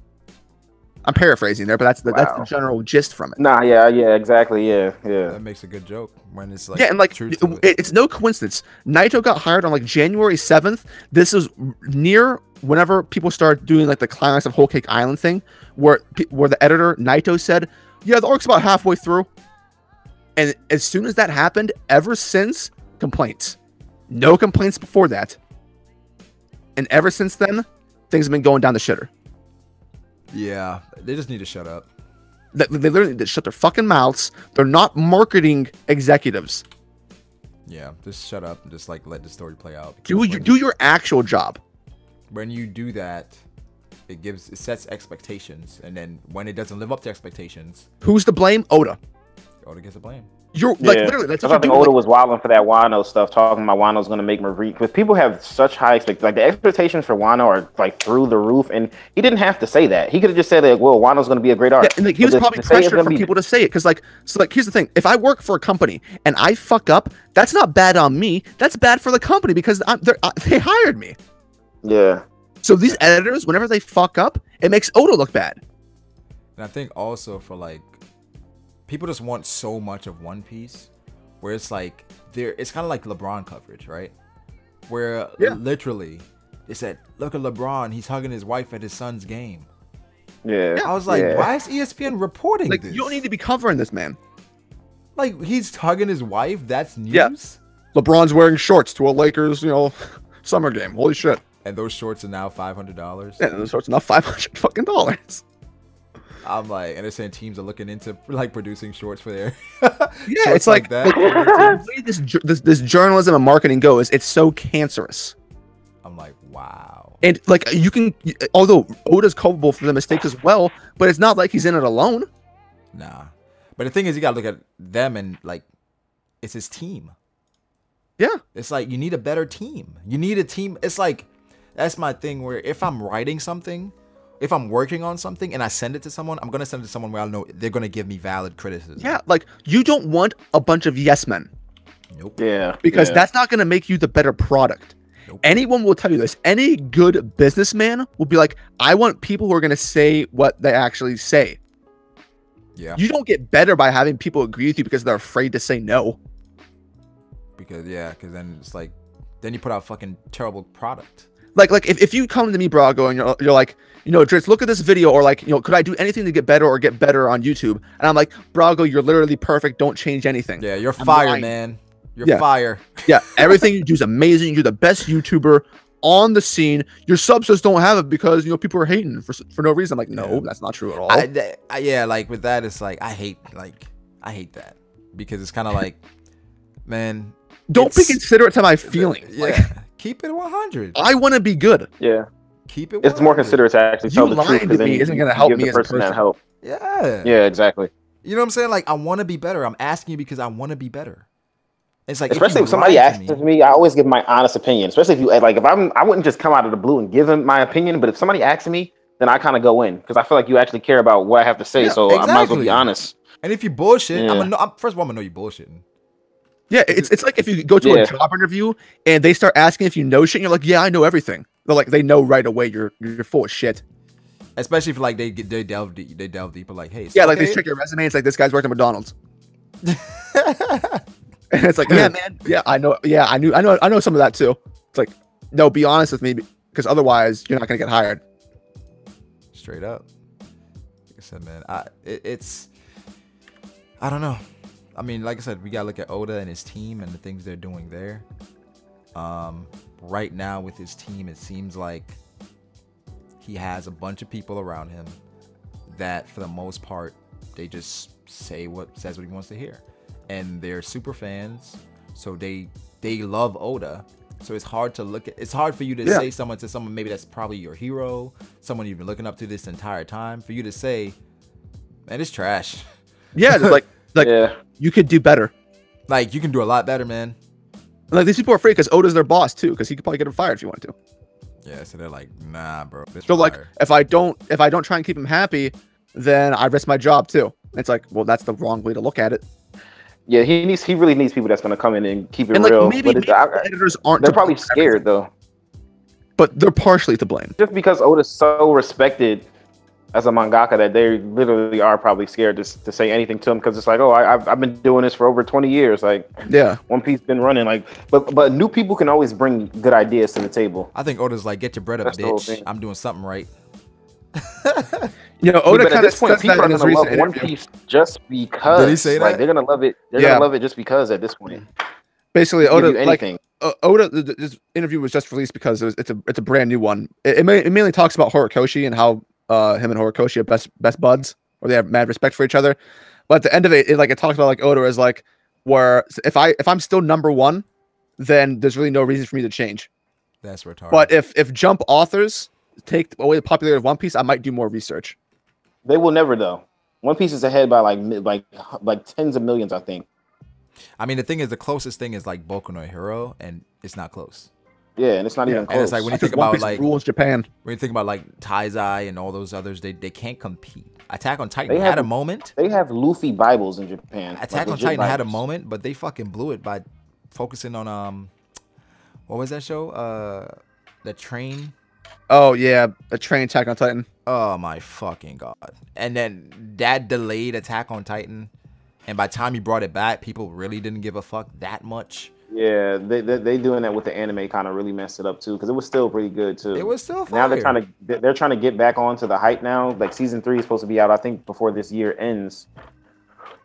I'm paraphrasing there, but that's the general gist from it. Nah, yeah, exactly, yeah. That makes a good joke when it's like and like it's no coincidence. Naito got hired on like January 7th. This is near whenever people start doing like the climax of Whole Cake Island thing, where the editor Naito said, "Yeah, the arc's about halfway through," and as soon as that happened, ever since complaints, no complaints before that, and ever since then, things have been going down the shitter. Yeah, they just need to shut up. They literally need to shut their fucking mouths. They're not marketing executives. Yeah, just shut up and just like let the story play out. Do your actual job. When you do that, it sets expectations, and then when it doesn't live up to expectations, who's to blame? Oda. Oda gets the blame. You're like literally. That's I think Oda was wilding for that Wano stuff, talking about Wano's going to make Marie. Because people have such high expectations. Like the expectations for Wano are like through the roof, and he didn't have to say that. He could have just said like, "Well, Wano's going to be a great artist." Yeah, and like, he was probably pressured from people to say it because here's the thing: if I work for a company and I fuck up, that's not bad on me. That's bad for the company because they hired me. Yeah. So these editors, whenever they fuck up, it makes Oda look bad. And I think also for like people just want so much of One Piece. Where it's like it's kind of like LeBron coverage, right? Where literally they said, "Look at LeBron, he's hugging his wife at his son's game." Yeah, I was like, why is ESPN reporting this? You don't need to be covering this, man. Like he's hugging his wife. That's news. Yeah. LeBron's wearing shorts to a Lakers, summer game. Holy shit! And those shorts are now $500. Yeah, those shorts are now $500 fucking dollars. I'm like, and they're saying teams are looking into like producing shorts for their. Yeah, it's like that. The way this journalism and marketing goes, it's so cancerous. I'm like, wow. And like although Oda's culpable for the mistakes as well, but it's not like he's in it alone. Nah, but the thing is, you gotta look at them and like, it's his team. Yeah, it's like you need a better team. You need a team. It's like that's my thing. Where if I'm writing something. If I'm working on something and I send it to someone, I'm going to send it to someone where I know they're going to give me valid criticism. Yeah, like you don't want a bunch of yes men. Nope. Yeah. Because that's not going to make you the better product. Nope. Anyone will tell you this. Any good businessman will be like, I want people who are going to say what they actually say. Yeah. You don't get better by having people agree with you because they're afraid to say no. Because then it's like, then you put out a fucking terrible product. Like if you come to me, Brago, and you're like, Dritz, look at this video, or like, could I do anything to get better or get better on YouTube? And I'm like, Brago, you're literally perfect. Don't change anything. Yeah, you're fired, man. You're fire. Yeah, everything you do is amazing. You're the best YouTuber on the scene. Your subs just don't have it because people are hating for no reason. I'm like, no, that's not true at all. Yeah, like with that, it's like I hate that because it's kind of like, man, don't be considerate to my feelings. Yeah, keep it 100. I want to be good. Yeah, keep it 100. It's more considerate to actually tell the truth. To me isn't going to help me as a person. That help. Yeah, exactly. You know what I'm saying? Like, I want to be better. I'm asking you because I want to be better. It's like, especially if somebody asks me, I always give my honest opinion. Especially if you like, I wouldn't just come out of the blue and give them my opinion. But if somebody asks me, then I kind of go in because I feel like you actually care about what I have to say. So exactly. I might as well be honest. And if you bullshit, first of all, I'm gonna know you bullshitting. Yeah, it's like if you go to a job interview and they start asking if you know shit, and you're like, yeah, I know everything. They're like, they know right away you're full of shit. Especially if like they delve deeper, like, hey, yeah, like they check your resume. It's like this guy's working at McDonald's. And it's like, yeah, man, yeah, I know, yeah, I know some of that too. It's like, no, be honest with me because otherwise you're not gonna get hired. Straight up. Like I said, man, I don't know. I mean, like I said, we gotta look at Oda and his team and the things they're doing there. Right now with his team, it seems like he has a bunch of people around him that, for the most part, they just says what he wants to hear. And they're super fans, so they love Oda. So it's hard to look at. It's hard for you to say to someone maybe that's probably your hero, someone you've been looking up to this entire time. For you to say, man, it's trash. Yeah, like you could do better. Like you can do a lot better, man. Like these people are afraid because Oda's their boss too, because he could probably get him fired if you want to. Yeah, so they're like, nah, bro. So like, if I don't try and keep him happy, then I risk my job too. It's like, well, that's the wrong way to look at it. Yeah, he really needs people that's going to come in and keep it real. Maybe the editors aren't. They're probably scared though. But they're partially to blame. Just because Oda's so respected as a mangaka that they literally are probably scared to say anything to him because it's like, oh, I've been doing this for over 20 years. Like, yeah, One Piece been running. Like, but new people can always bring good ideas to the table. I think Oda's like, get your bread up, bitch. I'm doing something right. Oda kind of says people that in his recent interview. One Piece just because. Did he say that? Like, they're gonna love it. They're gonna love it just because at this point. Basically, Oda, this interview was just released because it's a brand new one. It mainly talks about Horikoshi and how him and Horikoshi are best buds, or they have mad respect for each other. But at the end of it, it talks about like Oda is like, where if I'm still #1, then there's really no reason for me to change. That's retarded. But if Jump authors take away the popularity of One Piece, I might do more research. They will never though. One Piece is ahead by like tens of millions, I think. I mean, the thing is, the closest thing is like Boku no Hero, and it's not close. Yeah, and it's not even close. And it's like when you think about like rules Japan, when you think about like Taizai and all those others, they can't compete. Attack on Titan had a moment. They have Luffy Bibles in Japan. Attack on Titan had a moment, but they fucking blew it by focusing on what was that show? The Train. Oh yeah, a Train Attack on Titan. Oh my fucking god! And then that delayed Attack on Titan, and by the time you brought it back, people really didn't give a fuck that much. Yeah, they doing that with the anime kind of really messed it up too, because it was still pretty good too. It was still fire. Now they're trying to get back onto the hype now. Like season 3 is supposed to be out, I think, before this year ends.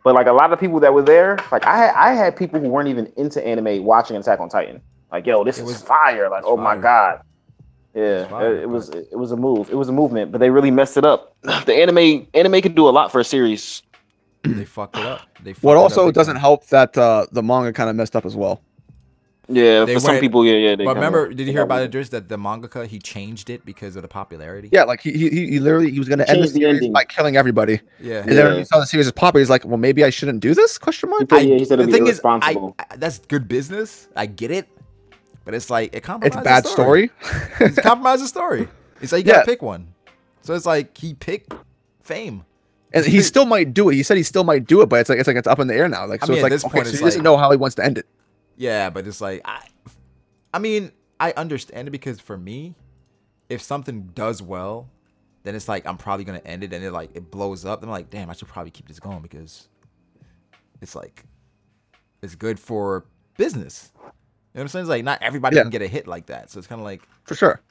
But like a lot of people that were there, like I had people who weren't even into anime watching Attack on Titan. Like, yo, this is fire! Like, oh my god. Yeah, it was a move. It was a movement, but they really messed it up. The anime could do a lot for a series. They fucked it up. What also doesn't help that the manga kind of messed up as well. Yeah, for some people, yeah. But remember, did you hear about it, Driss, that the mangaka, he changed it because of the popularity? Yeah, like he literally was going to end the series by killing everybody. Yeah. And then when he saw the series is popular, he's like, well, maybe I shouldn't do this? Question mark. He said the thing is, that's good business. I get it. But it's like, it compromises It's a bad story. It's compromises the story. It's like, you gotta pick one. So it's like, he picked fame. And he still might do it. He said he still might do it, but it's up in the air now. Like, so at this point, so he doesn't know how he wants to end it. Yeah, but it's like, I mean, I understand it because for me, if something does well, then it's like, I'm probably going to end it and it blows up. I'm like, damn, I should probably keep this going because it's like, it's good for business. You know what I'm saying? It's like, not everybody can get a hit like that. So it's kind of like, for sure.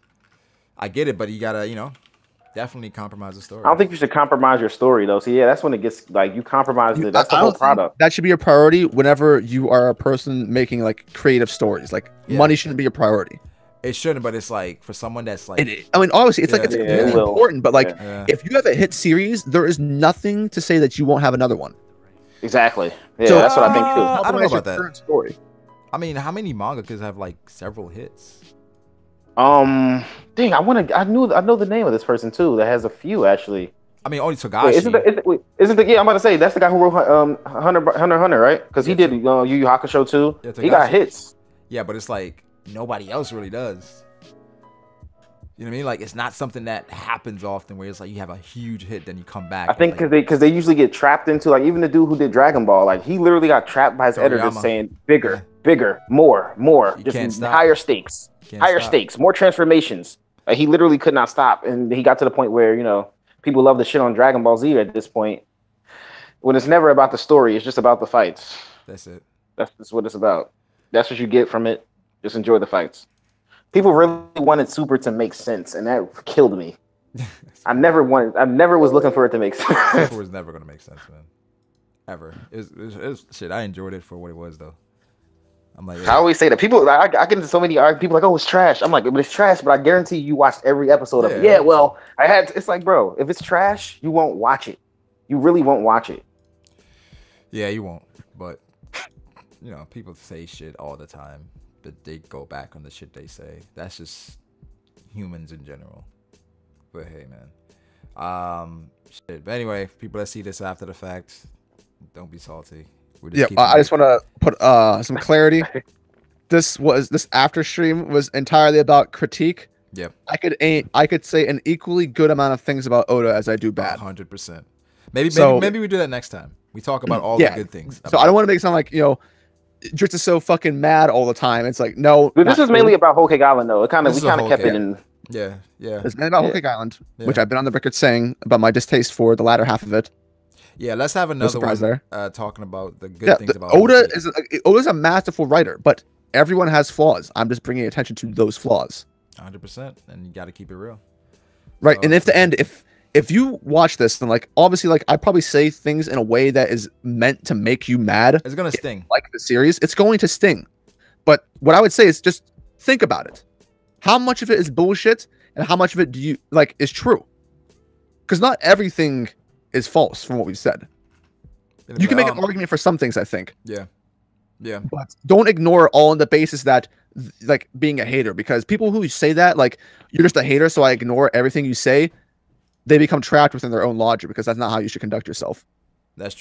I get it, but you gotta, Definitely compromise the story. I don't think you should compromise your story though. So yeah, that's when it gets like you compromise it. That's the whole product. That should be your priority whenever you are a person making like creative stories. Like money shouldn't be your priority. It shouldn't, but it's like for someone that's like, I mean, obviously, it's like it's really important. But like, if you have a hit series, there is nothing to say that you won't have another one. Exactly. Yeah, so, that's what I think too. I don't know about that. Story. I mean, how many mangakas have like several hits? Dang, I know the name of this person too. That has a few actually. I mean, only Togashi. Isn't the I'm about to say that's the guy who wrote Hunter, right? Because he did Yu Yu Hakusho too. Yeah, he got hits. Yeah, but it's like nobody else really does. You know what I mean? Like it's not something that happens often where it's like you have a huge hit, then you come back. I think because they usually get trapped into like even the dude who did Dragon Ball, like he literally got trapped by his editor saying bigger, more, just higher stakes. Higher stakes, more transformations. Like, he literally could not stop, and he got to the point where people love the shit on Dragon Ball Z at this point. When it's never about the story, it's just about the fights. That's it. That's what it's about. That's what you get from it. Just enjoy the fights. People really wanted Super to make sense, and that killed me. I never was looking for it to make sense. Super was never gonna make sense, man. Ever. It was shit. I enjoyed it for what it was, though. I'm like, I always say that people. I get into so many people like, oh, it's trash. I'm like, but it's trash. But I guarantee you watched every episode of it. Yeah, well, I had. It's like, bro, if it's trash, you won't watch it. You really won't watch it. Yeah, you won't. But people say shit all the time, but they go back on the shit they say. That's just humans in general. But hey, man, shit. But anyway, people that see this after the fact, don't be salty. I just want to put some clarity. This after stream was entirely about critique. Yep. I could say an equally good amount of things about Oda as I do bad. 100%. Maybe we do that next time. We talk about all the good things. So I don't want to make it sound like Dritz is so fucking mad all the time. It's like no. But this is mainly about Whole Cake Island though. We kind of kept it in. Yeah. It's mainly about Whole Cake Island, which I've been on the record saying about my distaste for the latter half of it. Yeah, let's have another one talking about the good things about Oda's a masterful writer, but everyone has flaws. I'm just bringing attention to those flaws. 100%, and you got to keep it real. Right, so, and if you watch this, then obviously I probably say things in a way that is meant to make you mad. It's gonna sting. Like the series, it's going to sting. But what I would say is just think about it. How much of it is bullshit, and how much of it do you is true? Because not everything is false from what we've said. You can make an argument for some things, I think. Yeah. But don't ignore all on the basis that being a hater, because people who say that you're just a hater, so I ignore everything you say, they become trapped within their own logic, because that's not how you should conduct yourself. That's true.